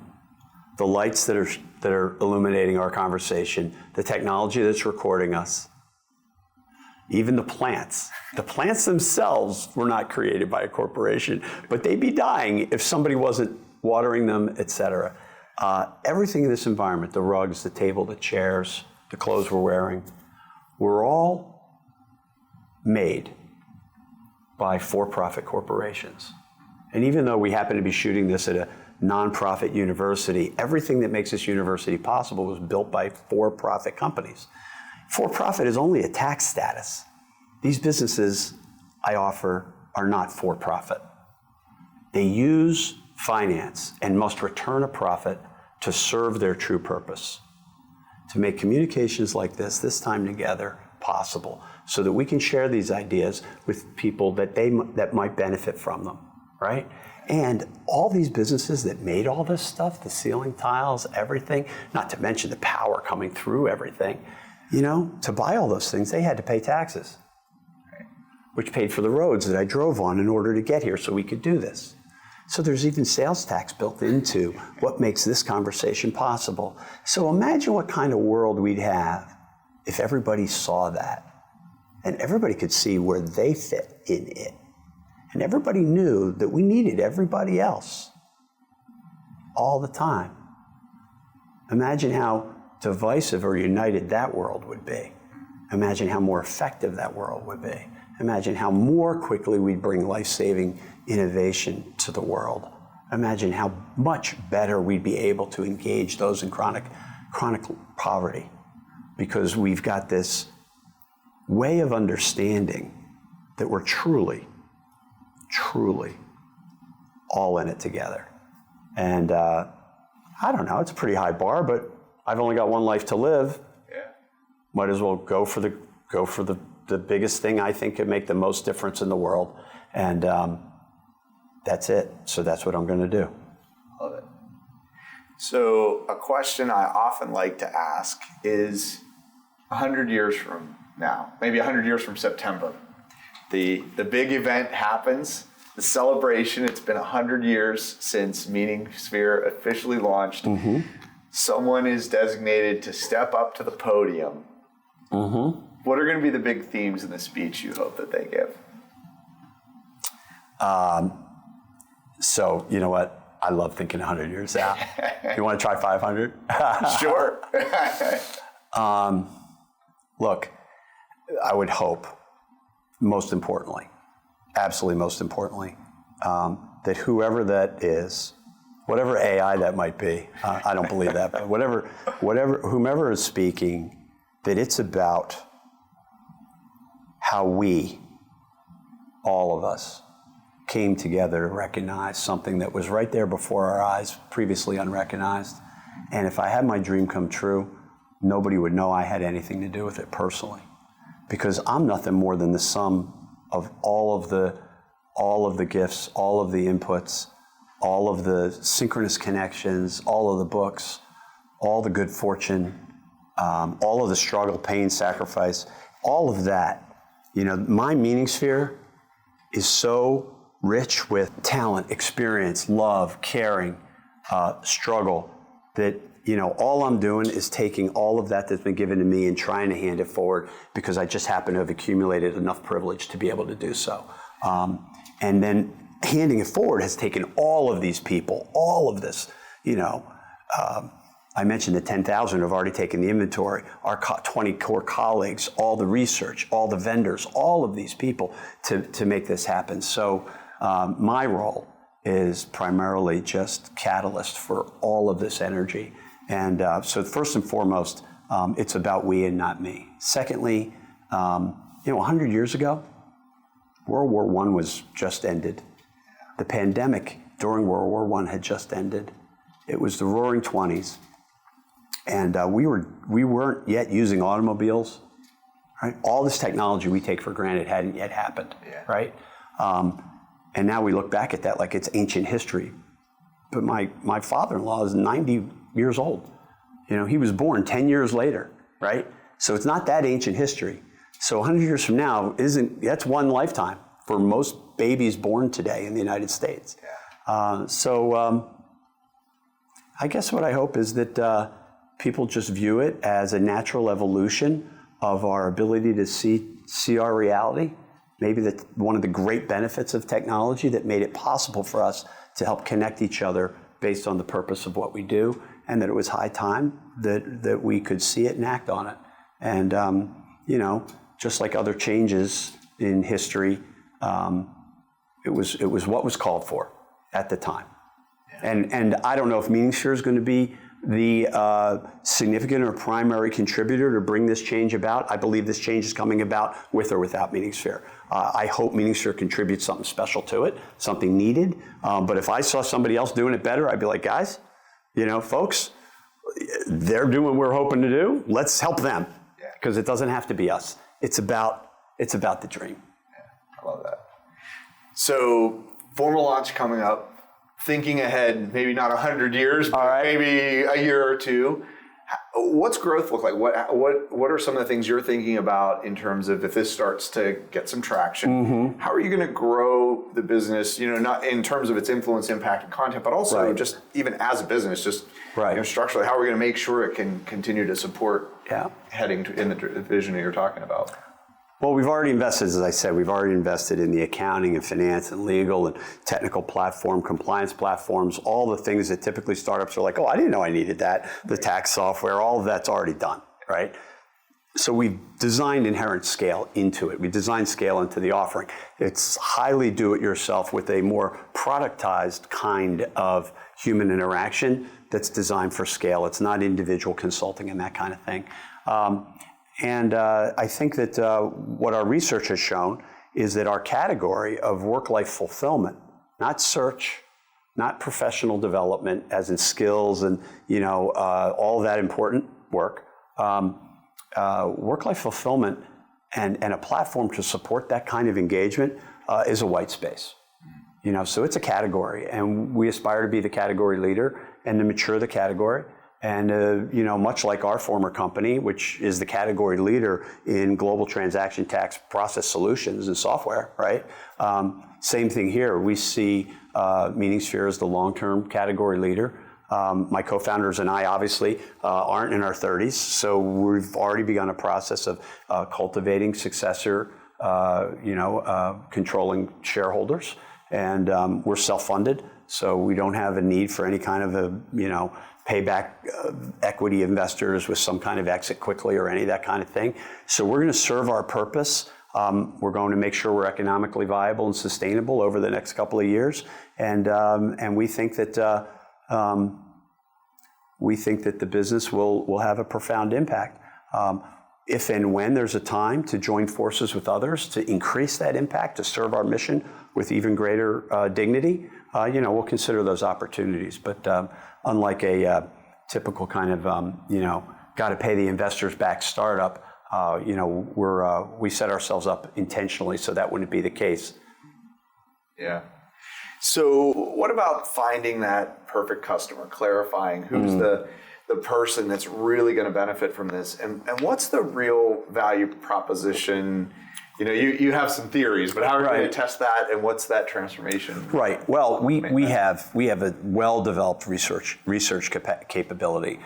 the lights that are illuminating our conversation, the technology that's recording us, even the plants themselves were not created by a corporation, but they'd be dying if somebody wasn't watering them, et cetera. Everything in this environment, the rugs, the table, the chairs, the clothes we're wearing, were all made by for-profit corporations. And even though we happen to be shooting this at a nonprofit university, everything that makes this university possible was built by for-profit companies. For-profit is only a tax status. These businesses I offer are not for-profit. They use finance and must return a profit to serve their true purpose, to make communications like this time together, possible, so that we can share these ideas with people that might benefit from them, right? And all these businesses that made all this stuff, the ceiling tiles, everything, not to mention the power coming through everything, to buy all those things, they had to pay taxes, which paid for the roads that I drove on in order to get here so we could do this. So there's even sales tax built into what makes this conversation possible. So imagine what kind of world we'd have if everybody saw that and everybody could see where they fit in it. And everybody knew that we needed everybody else all the time. Imagine how divisive or united that world would be. Imagine how more effective that world would be. Imagine how more quickly we'd bring life-saving innovation to the world. Imagine how much better we'd be able to engage those in chronic poverty, because we've got this way of understanding that we're truly all in it together. And I don't know, it's a pretty high bar, but I've only got one life to live. Yeah. Might as well go for the biggest thing I think could make the most difference in the world. And that's it. So that's what I'm going to do. Love it. So a question I often like to ask is 100 years from now, maybe 100 years from September, the big event happens, the celebration. It's been 100 years since MeaningSphere officially launched. Mm-hmm. Someone is designated to step up to the podium. Mm-hmm. What are going to be the big themes in the speech you hope that they give? So, you know what? I love thinking 100 years out. You want to try 500? Sure. Look, I would hope, most importantly, absolutely most importantly, that whoever that is, whatever AI that might be, I don't believe that, but whomever is speaking, that it's about how we, all of us, came together to recognize something that was right there before our eyes, previously unrecognized. And if I had my dream come true, nobody would know I had anything to do with it personally, because I'm nothing more than the sum of all of the gifts, all of the inputs, all of the synchronous connections, all of the books, all the good fortune, all of the struggle, pain, sacrifice, all of that. My MeaningSphere is so rich with talent, experience, love, caring, struggle, that, all I'm doing is taking all of that that's been given to me and trying to hand it forward because I just happen to have accumulated enough privilege to be able to do so. And then handing it forward has taken all of these people, all of this, I mentioned the 10,000 have already taken the inventory, our 20 core colleagues, all the research, all the vendors, all of these people to make this happen. So my role is primarily just catalyst for all of this energy. And so first and foremost, it's about we and not me. Secondly, 100 years ago, World War I was just ended. The pandemic during World War I had just ended. It was the Roaring 20s. And we weren't yet using automobiles, right? All this technology we take for granted hadn't yet happened, right? And now we look back at that like it's ancient history. But my father-in-law is 90 years old. He was born 10 years later, right? So it's not that ancient history. So 100 years from now that's one lifetime for most babies born today in the United States. So I guess what I hope is that people just view it as a natural evolution of our ability to see our reality. Maybe that one of the great benefits of technology that made it possible for us to help connect each other based on the purpose of what we do, and that it was high time that we could see it and act on it. And just like other changes in history, it was what was called for at the time. And I don't know if MeaningSphere is going to be the significant or primary contributor to bring this change about. I believe this change is coming about with or without MeaningSphere. I hope MeaningSphere contributes something special to it, something needed. But if I saw somebody else doing it better, I'd be like, guys, folks, they're doing what we're hoping to do. Let's help them, because it doesn't have to be us. It's about the dream. Yeah, I love that. So formal launch coming up. Thinking ahead, maybe not 100 years, but maybe a year or two. What's growth look like? What are some of the things you're thinking about in terms of if this starts to get some traction? Mm-hmm. How are you going to grow the business? Not in terms of its influence, impact, and content, but also just even as a business, just structurally. How are we going to make sure it can continue to support heading in the vision that you're talking about? Well, we've already invested, as I said, in the accounting and finance and legal and technical platform, compliance platforms, all the things that typically startups are like, oh, I didn't know I needed that. The tax software, all of that's already done, right? So we've designed inherent scale into it. We designed scale into the offering. It's highly do-it-yourself with a more productized kind of human interaction that's designed for scale. It's not individual consulting and that kind of thing. And I think that what our research has shown is that our category of work-life fulfillment, not search, not professional development, as in skills and all that important work, work-life fulfillment and a platform to support that kind of engagement is a white space. So it's a category, and we aspire to be the category leader and to mature the category. And, much like our former company, which is the category leader in global transaction tax process solutions and software, right? Same thing here. We see MeaningSphere as the long-term category leader. My co-founders and I obviously aren't in our 30s, so we've already begun a process of cultivating successor, controlling shareholders. And we're self-funded, so we don't have a need for any kind of payback equity investors with some kind of exit quickly or any of that kind of thing. So we're going to serve our purpose. We're going to make sure we're economically viable and sustainable over the next couple of years. And we think that the business will have a profound impact. If and when there's a time to join forces with others to increase that impact, to serve our mission with even greater dignity, we'll consider those opportunities. But unlike a typical kind of, got to pay the investors back startup, we set ourselves up intentionally so that wouldn't be the case. Yeah. So what about finding that perfect customer, clarifying who's the person that's really going to benefit from this, and what's the real value proposition You have some theories, but how are you Right. going to test that, and what's that transformation? Right. Well, we have a well-developed research capability.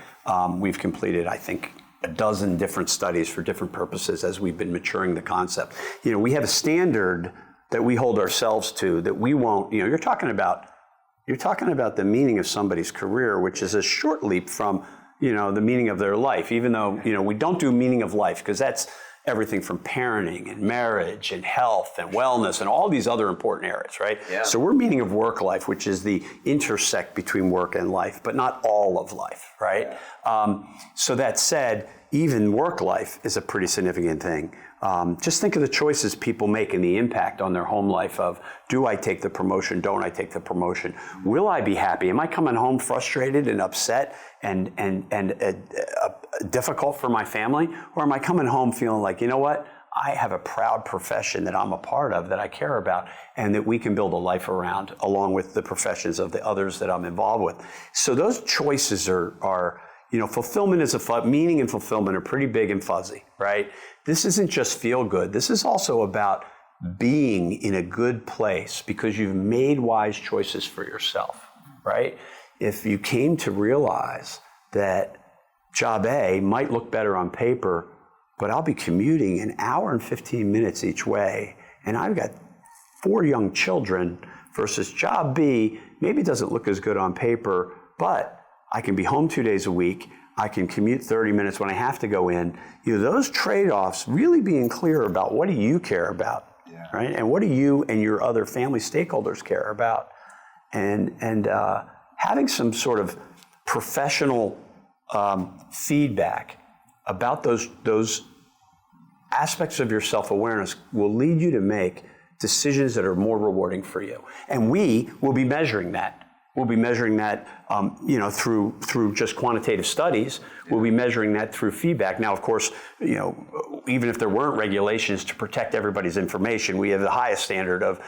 We've completed, I think, a dozen different studies for different purposes as we've been maturing the concept. We have a standard that we hold ourselves to that we won't. You're talking about the meaning of somebody's career, which is a short leap from the meaning of their life. Even though we don't do meaning of life because that's everything from parenting and marriage and health and wellness and all these other important areas, right? Yeah. So we're meaning of work life, which is the intersect between work and life, but not all of life, right? Yeah. So that said, even work life is a pretty significant thing. Just think of the choices people make and the impact on their home life of, do I take the promotion? Don't I take the promotion? Will I be happy? Am I coming home frustrated and upset and difficult for my family? Or am I coming home feeling like, you know what? I have a proud profession that I'm a part of, that I care about, and that we can build a life around, along with the professions of the others that I'm involved with. So those choices are fulfillment meaning and fulfillment are pretty big and fuzzy, right? This isn't just feel good. This is also about being in a good place because you've made wise choices for yourself, right? If you came to realize that job A might look better on paper, but I'll be commuting an hour and 15 minutes each way, and I've got 4 young children, versus job B, maybe it doesn't look as good on paper, but I can be home 2 days a week. I can commute 30 minutes when I have to go in. Those trade-offs, really being clear about what do you care about, right? And what do you and your other family stakeholders care about? And having some sort of professional feedback about those aspects of your self-awareness will lead you to make decisions that are more rewarding for you. And we will be measuring that. We'll be measuring that, through just quantitative studies. We'll be measuring that through feedback. Now, of course, even if there weren't regulations to protect everybody's information, we have the highest standard of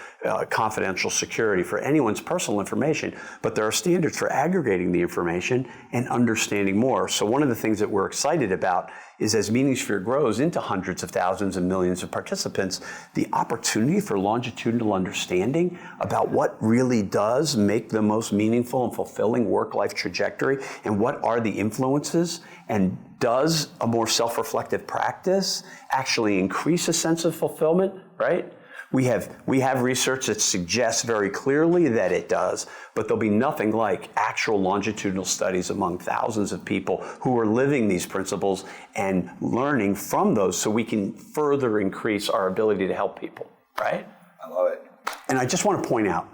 confidential security for anyone's personal information. But there are standards for aggregating the information and understanding more. So one of the things that we're excited about is, as MeaningSphere grows into hundreds of thousands and millions of participants, the opportunity for longitudinal understanding about what really does make the most meaningful and fulfilling work-life trajectory, and what are the influences, and does a more self-reflective practice actually increase a sense of fulfillment, right? We have research that suggests very clearly that it does, but there'll be nothing like actual longitudinal studies among thousands of people who are living these principles and learning from those, so we can further increase our ability to help people, right? I love it. And I just want to point out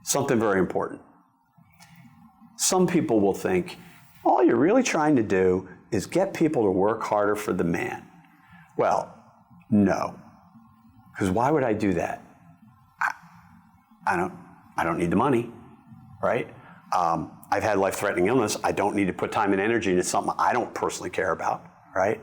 something very important. Some people will think, all you're really trying to do is get people to work harder for the man. Well, no. Because why would I do that? I don't need the money, right? I've had life-threatening illness. I don't need to put time and energy into something I don't personally care about, right?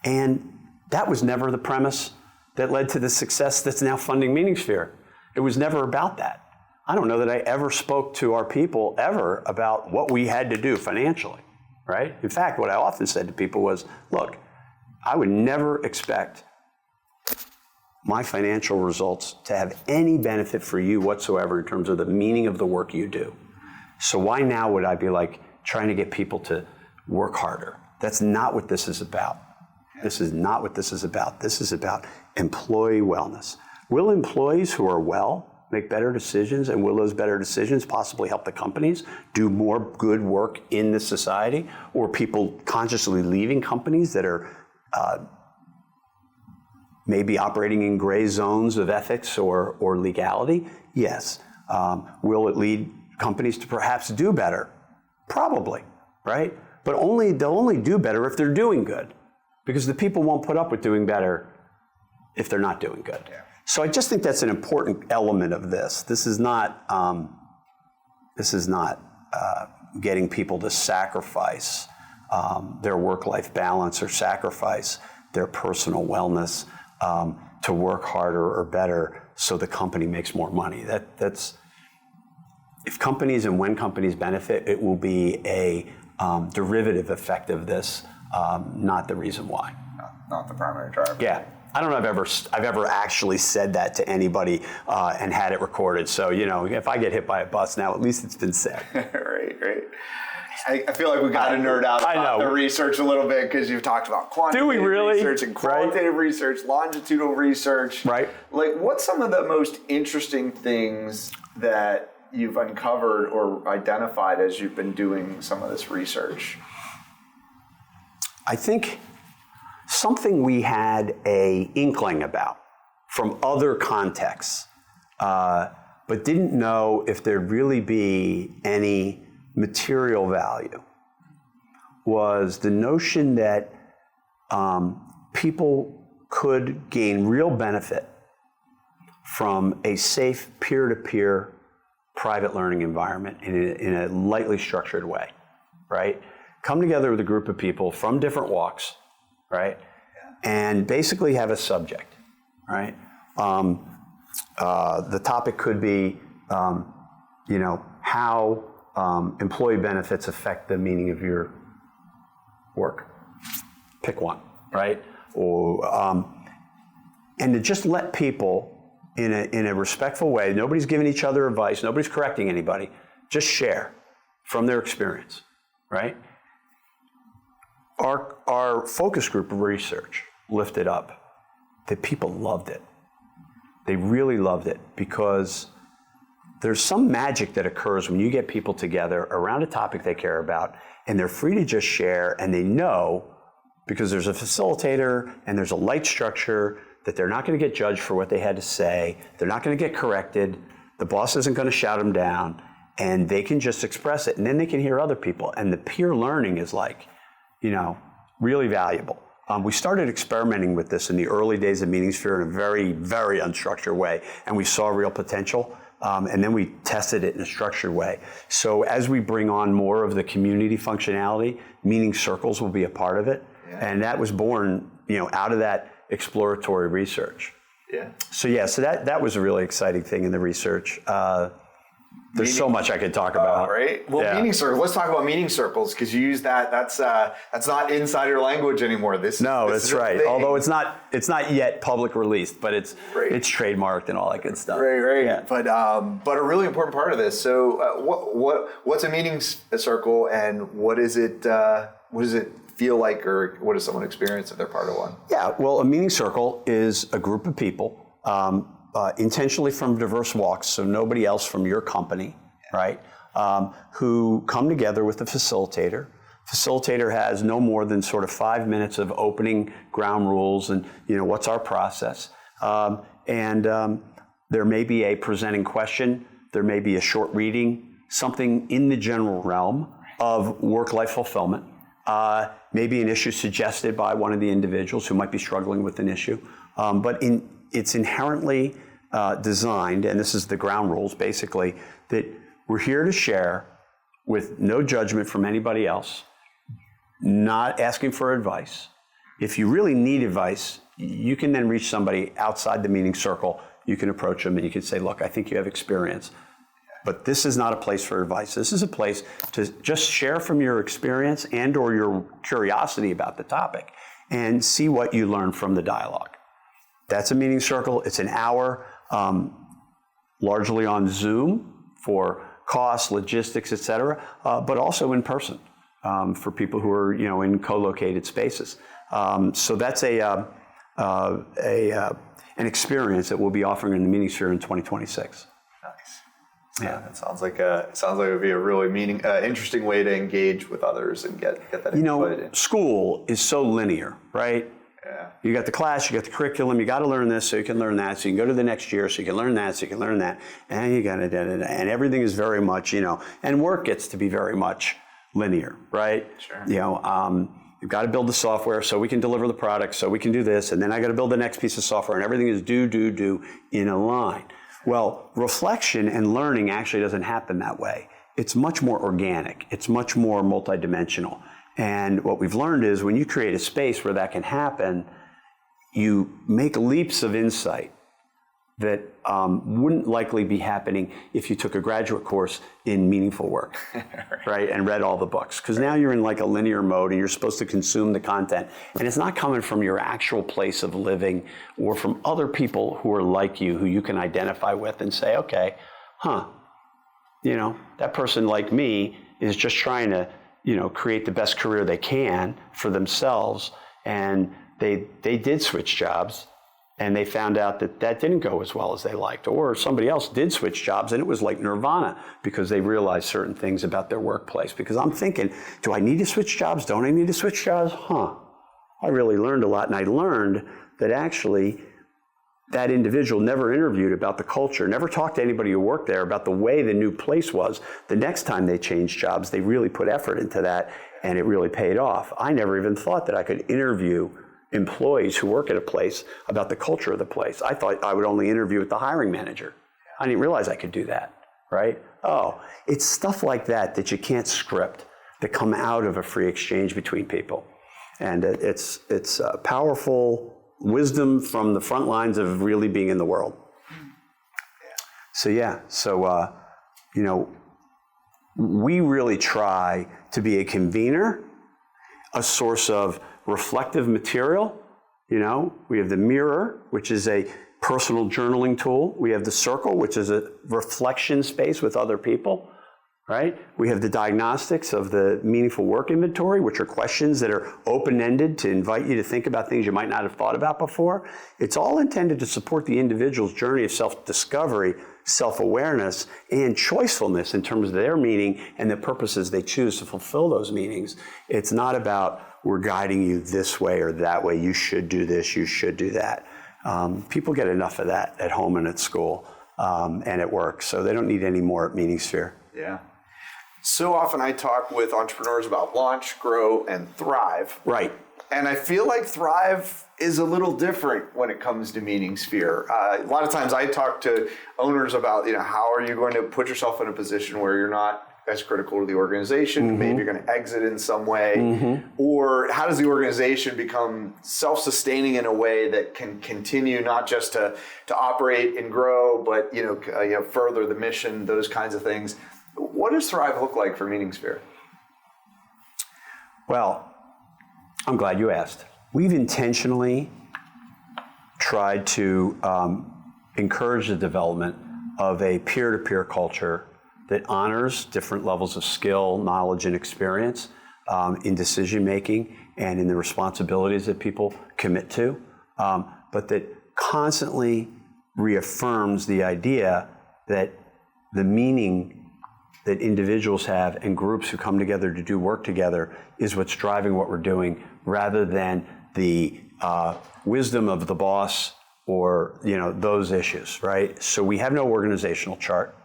And that was never the premise that led to the success that's now funding MeaningSphere. It was never about that. I don't know that I ever spoke to our people ever about what we had to do financially, right? In fact, what I often said to people was, look, I would never expect my financial results to have any benefit for you whatsoever in terms of the meaning of the work you do. So why now would I be trying to get people to work harder? That's not what this is about. This is not what this is about. This is about employee wellness. Will employees who are well make better decisions, and will those better decisions possibly help the companies do more good work in the society? Or people consciously leaving companies that are maybe operating in gray zones of ethics or legality? Yes. Will it lead companies to perhaps do better? Probably, right? But they'll only do better if they're doing good, because the people won't put up with doing better if they're not doing good. Yeah. So I just think that's an important element of this. This is not getting people to sacrifice their work-life balance or sacrifice their personal wellness to work harder or better so the company makes more money. That's if companies and when companies benefit, it will be a derivative effect of this, not the reason why. Not the primary driver. Yeah. I don't know if I've ever actually said that to anybody and had it recorded. So, if I get hit by a bus now, at least it's been said. Right. I feel like we got to nerd out about the research a little bit because you've talked about quantitative research and qualitative research, longitudinal research. Right. Like, what's some of the most interesting things that you've uncovered or identified as you've been doing some of this research? I think something we had a inkling about from other contexts, but didn't know if there'd really be any material value, was the notion that people could gain real benefit from a safe peer-to-peer private learning environment in a lightly structured way, right? Come together with a group of people from different walks, right? And basically have a subject, right? The topic could be, how employee benefits affect the meaning of your work. Pick one, right? Or and to just let people in a respectful way. Nobody's giving each other advice. Nobody's correcting anybody. Just share from their experience, right? Our focus group of research lifted up that people loved it. They really loved it because there's some magic that occurs when you get people together around a topic they care about and they're free to just share, and they know because there's a facilitator and there's a light structure that they're not going to get judged for what they had to say. They're not going to get corrected. The boss isn't going to shout them down, and they can just express it, and then they can hear other people. And the peer learning is really valuable. We started experimenting with this in the early days of MeaningSphere in a very, very unstructured way, and we saw real potential. And then we tested it in a structured way. So as we bring on more of the community functionality, Meaning Circles will be a part of it. Yeah. And that was born, out of that exploratory research. Yeah. So that was a really exciting thing in the research. There's so much I could talk about. Right? Well, Meaning Circles. Let's talk about Meaning Circles because you use that. That's not insider language anymore. That's right. Although it's not yet public released, but it's trademarked and all that good stuff. Right. Yeah. But a really important part of this. So what's a Meaning Circle, and what does it feel like, or what does someone experience if they're part of one? Yeah. Well, a Meaning Circle is a group of people. Intentionally from diverse walks, so nobody else from your company, right, who come together with the facilitator. Facilitator has no more than sort of 5 minutes of opening ground rules and, what's our process. There may be a presenting question, there may be a short reading, something in the general realm of work-life fulfillment, maybe an issue suggested by one of the individuals who might be struggling with an issue, but it's inherently designed, and this is the ground rules basically, that we're here to share with no judgment from anybody else, not asking for advice. If you really need advice, you can then reach somebody outside the Meaning Circle. You can approach them and you can say, look, I think you have experience, but this is not a place for advice. This is a place to just share from your experience and or your curiosity about the topic and see what you learn from the dialogue. That's a Meaning Circle. It's an hour, largely on Zoom for cost, logistics, et cetera, but also in person for people who are, in co-located spaces. So that's an experience that we'll be offering in the MeaningSphere in 2026. Nice. Yeah, it sounds like it would be a really interesting way to engage with others and get that input in. School is so linear, right? Yeah. You got the class, you got the curriculum, you got to learn this so you can learn that, so you can go to the next year so you can learn that, so you can learn that, and you got to, and everything is very much, and work gets to be very much linear, right? Sure. You've got to build the software so we can deliver the product, so we can do this, and then I got to build the next piece of software, and everything is do in a line. Well, reflection and learning actually doesn't happen that way. It's much more organic. It's much more multidimensional. And what we've learned is when you create a space where that can happen, you make leaps of insight that wouldn't likely be happening if you took a graduate course in meaningful work, right? And read all the books. Because now you're in like a linear mode and you're supposed to consume the content. And it's not coming from your actual place of living or from other people who are like you, who you can identify with and say, okay, that person like me is just trying to, create the best career they can for themselves. And they did switch jobs. And they found out that didn't go as well as they liked. Or somebody else did switch jobs and it was like nirvana because they realized certain things about their workplace. Because I'm thinking, do I need to switch jobs? Don't I need to switch jobs? I really learned a lot. And I learned that actually that individual never interviewed about the culture, never talked to anybody who worked there about the way the new place was. The next time they changed jobs, they really put effort into that and it really paid off. I never even thought that I could interview employees who work at a place about the culture of the place. I thought I would only interview with the hiring manager. I didn't realize I could do that, right? It's stuff like that you can't script, that come out of a free exchange between people. And it's powerful wisdom from the front lines of really being in the world. So we really try to be a convener, a source of reflective material. We have the mirror, which is a personal journaling tool. We have the circle, which is a reflection space with other people, right? We have the diagnostics of the meaningful work inventory, which are questions that are open-ended to invite you to think about things you might not have thought about before. It's all intended to support the individual's journey of self-discovery, self-awareness, and choicefulness in terms of their meaning and the purposes they choose to fulfill those meanings. It's not about we're guiding you this way or that way. You should do this, you should do that. People get enough of that at home and at school and at work, so they don't need any more at MeaningSphere. Yeah. So often I talk with entrepreneurs about launch, grow, and thrive. Right. And I feel like thrive is a little different when it comes to MeaningSphere. A lot of times I talk to owners about, how are you going to put yourself in a position where you're not as critical to the organization, maybe you're going to exit in some way, or how does the organization become self-sustaining in a way that can continue not just to operate and grow, but further the mission, those kinds of things. What does thrive look like for MeaningSphere? Well, I'm glad you asked. We've intentionally tried to encourage the development of a peer-to-peer culture that honors different levels of skill, knowledge, and experience in decision-making and in the responsibilities that people commit to, but that constantly reaffirms the idea that the meaning that individuals have and groups who come together to do work together is what's driving what we're doing, rather than the wisdom of the boss or those issues, right? So we have no organizational chart.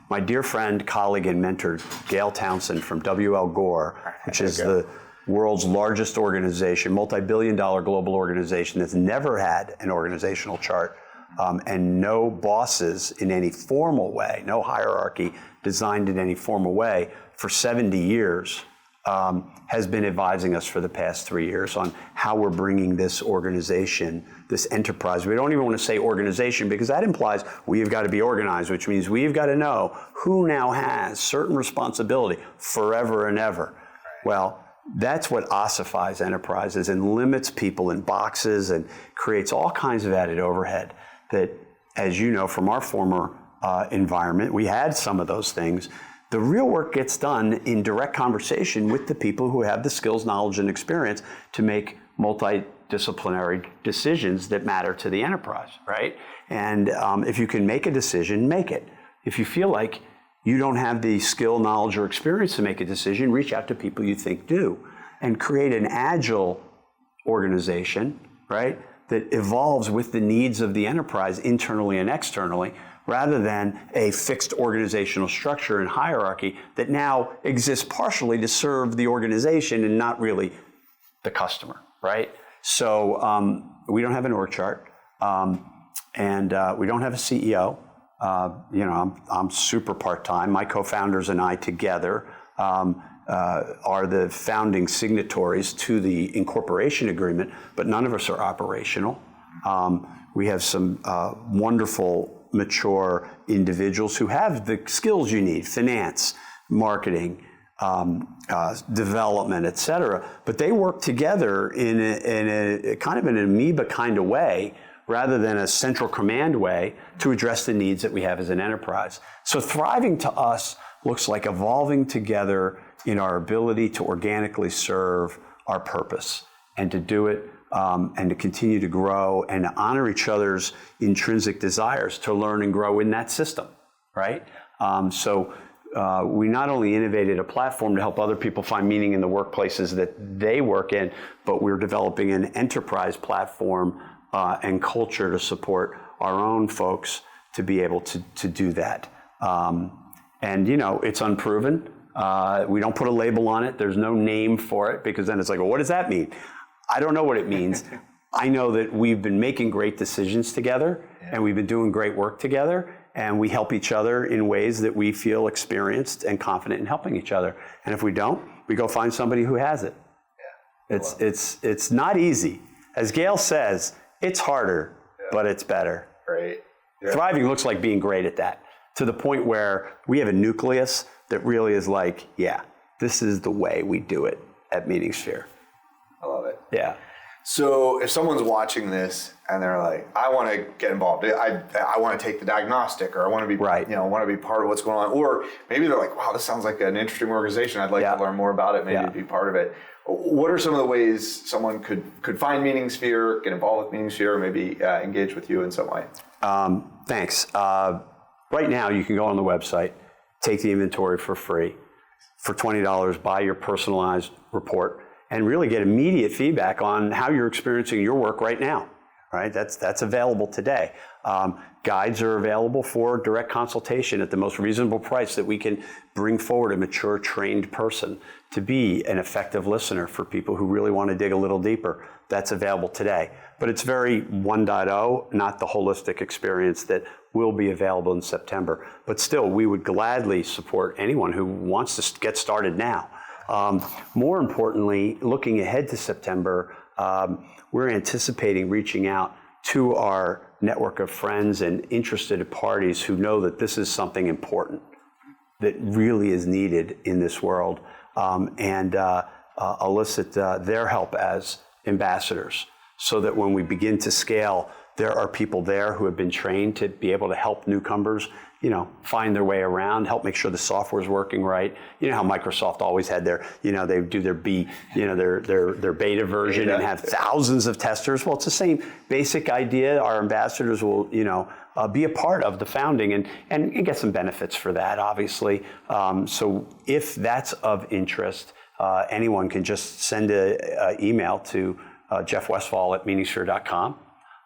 My dear friend, colleague, and mentor, Gail Townsend from W.L. Gore, which is the world's largest organization, multi-billion-dollar global organization that's never had an organizational chart and no bosses in any formal way, no hierarchy designed in any formal way for 70 years, has been advising us for the past 3 years on how we're bringing this organization, this enterprise. We don't even want to say organization because that implies we've got to be organized, which means we've got to know who now has certain responsibility forever and ever. Well, that's what ossifies enterprises and limits people in boxes and creates all kinds of added overhead that, as you know from our former environment, we had some of those things. The real work gets done in direct conversation with the people who have the skills, knowledge, and experience to make multidisciplinary decisions that matter to the enterprise, right? And if you can make a decision, make it. If you feel like you don't have the skill, knowledge, or experience to make a decision, reach out to people you think do and create an agile organization, right, that evolves with the needs of the enterprise internally and externally, rather than a fixed organizational structure and hierarchy that now exists partially to serve the organization and not really the customer, right? So we don't have an org chart, and we don't have a CEO. I'm super part-time. My co-founders and I together are the founding signatories to the incorporation agreement, but none of us are operational. We have some wonderful, mature individuals who have the skills you need, finance, marketing, development, et cetera. But they work together in a kind of an amoeba kind of way, rather than a central command way, to address the needs that we have as an enterprise. So thriving to us looks like evolving together in our ability to organically serve our purpose, and to do it and to continue to grow and to honor each other's intrinsic desires to learn and grow in that system, right? We not only innovated a platform to help other people find meaning in the workplaces that they work in, but we're developing an enterprise platform and culture to support our own folks to be able to do that. And it's unproven. We don't put a label on it. There's no name for it, because then it's like, well, what does that mean? I don't know what it means. I know that we've been making great decisions together, and we've been doing great work together, and we help each other in ways that we feel experienced and confident in helping each other. And if we don't, we go find somebody who has it. Yeah. It's not easy. As Gail says, it's harder, but it's better. Right. Yeah. Thriving looks like being great at that, to the point where we have a nucleus that really is like, yeah, this is the way we do it at MeaningSphere. I love it. Yeah. So if someone's watching this and they're like, I want to get involved, I want to take the diagnostic, or I want to be, want to be part of what's going on, or maybe they're like, wow, this sounds like an interesting organization. I'd like to learn more about it, maybe be part of it. What are some of the ways someone could find MeaningSphere, get involved with MeaningSphere, or maybe engage with you in some way? Thanks. Right now, you can go on the website, take the inventory for free. For $20, buy your personalized report, and really get immediate feedback on how you're experiencing your work right now. Right? That's available today. Guides are available for direct consultation at the most reasonable price that we can bring forward a mature, trained person to be an effective listener for people who really want to dig a little deeper. That's available today. But it's very 1.0, not the holistic experience that will be available in September. But still, we would gladly support anyone who wants to get started now. More importantly, looking ahead to September, we're anticipating reaching out to our network of friends and interested parties who know that this is something important that really is needed in this world, and elicit their help as ambassadors, so that when we begin to scale, there are people there who have been trained to be able to help newcomers, find their way around, help make sure the software is working right. You know how Microsoft always had their, they do their their beta version and have thousands of testers. Well, it's the same basic idea. Our ambassadors will, be a part of the founding and get some benefits for that, obviously. So if that's of interest, anyone can just send an email to Jeff Westphal at MeaningSphere.com.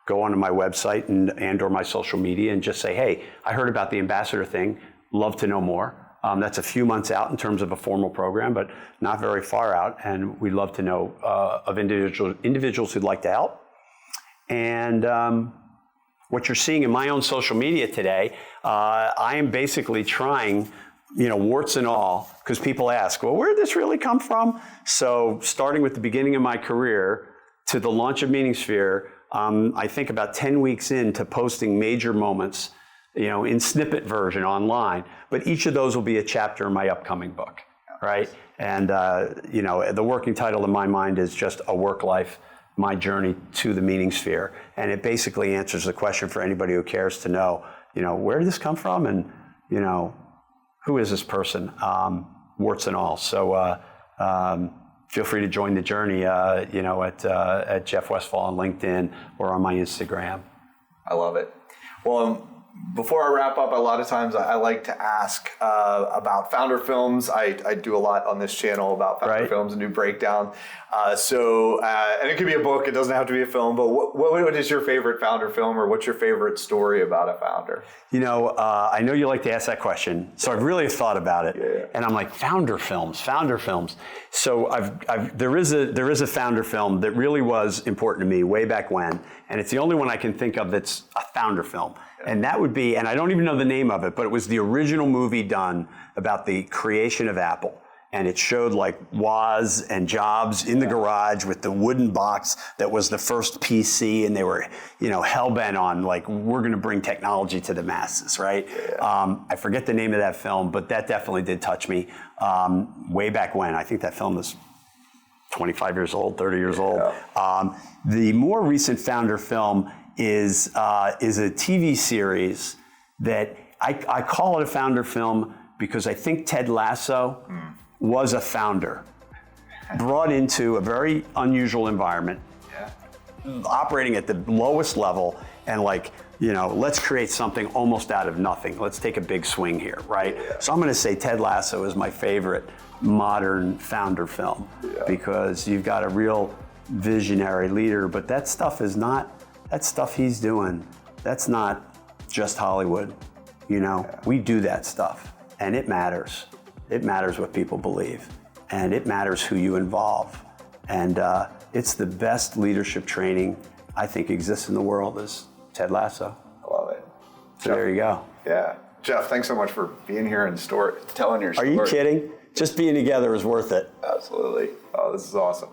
Go onto my website and or my social media and just say, hey, I heard about the ambassador thing. Love to know more. That's a few months out in terms of a formal program, but not very far out. And we'd love to know of individuals who'd like to help. And what you're seeing in my own social media today, I am basically trying, warts and all, because people ask, well, where did this really come from? So starting with the beginning of my career to the launch of MeaningSphere, I think about 10 weeks into posting major moments, in snippet version online. But each of those will be a chapter in my upcoming book, right? And, the working title in my mind is just A Worklife, My Journey to the MeaningSphere. And it basically answers the question for anybody who cares to know, where did this come from? And, who is this person? Warts and all. So, feel free to join the journey, at Jeff Westphal on LinkedIn or on my Instagram. I love it. Well, before I wrap up, a lot of times I like to ask about founder films. I do a lot on this channel about founder films and do breakdown. And it could be a book. It doesn't have to be a film. But what is your favorite founder film, or what's your favorite story about a founder? I know you like to ask that question, so I've really thought about it. Yeah. And I'm like, founder films. So there is a founder film that really was important to me way back when, and it's the only one I can think of that's a founder film. And that would be, and I don't even know the name of it, but it was the original movie done about the creation of Apple. and it showed like Woz and Jobs in the garage with the wooden box that was the first PC, and they were, hell-bent on like, we're going to bring technology to the masses, right? Yeah. I forget the name of that film, but that definitely did touch me way back when. I think that film is 25 years old, 30 years old. The more recent founder film is a TV series that I call it a founder film because I think Ted Lasso was a founder, brought into a very unusual environment, operating at the lowest level, and like, let's create something almost out of nothing. Let's take a big swing here, right? Yeah. So I'm going to say Ted Lasso is my favorite modern founder film because you've got a real visionary leader, but that stuff he's doing, that's not just Hollywood. We do that stuff, and it matters. It matters what people believe, and it matters who you involve. And it's the best leadership training I think exists in the world is Ted Lasso. I love it. So Jeff, there you go. Yeah. Jeff, thanks so much for being here and telling your story. Are you kidding? Just being together is worth it. Absolutely. Oh, this is awesome.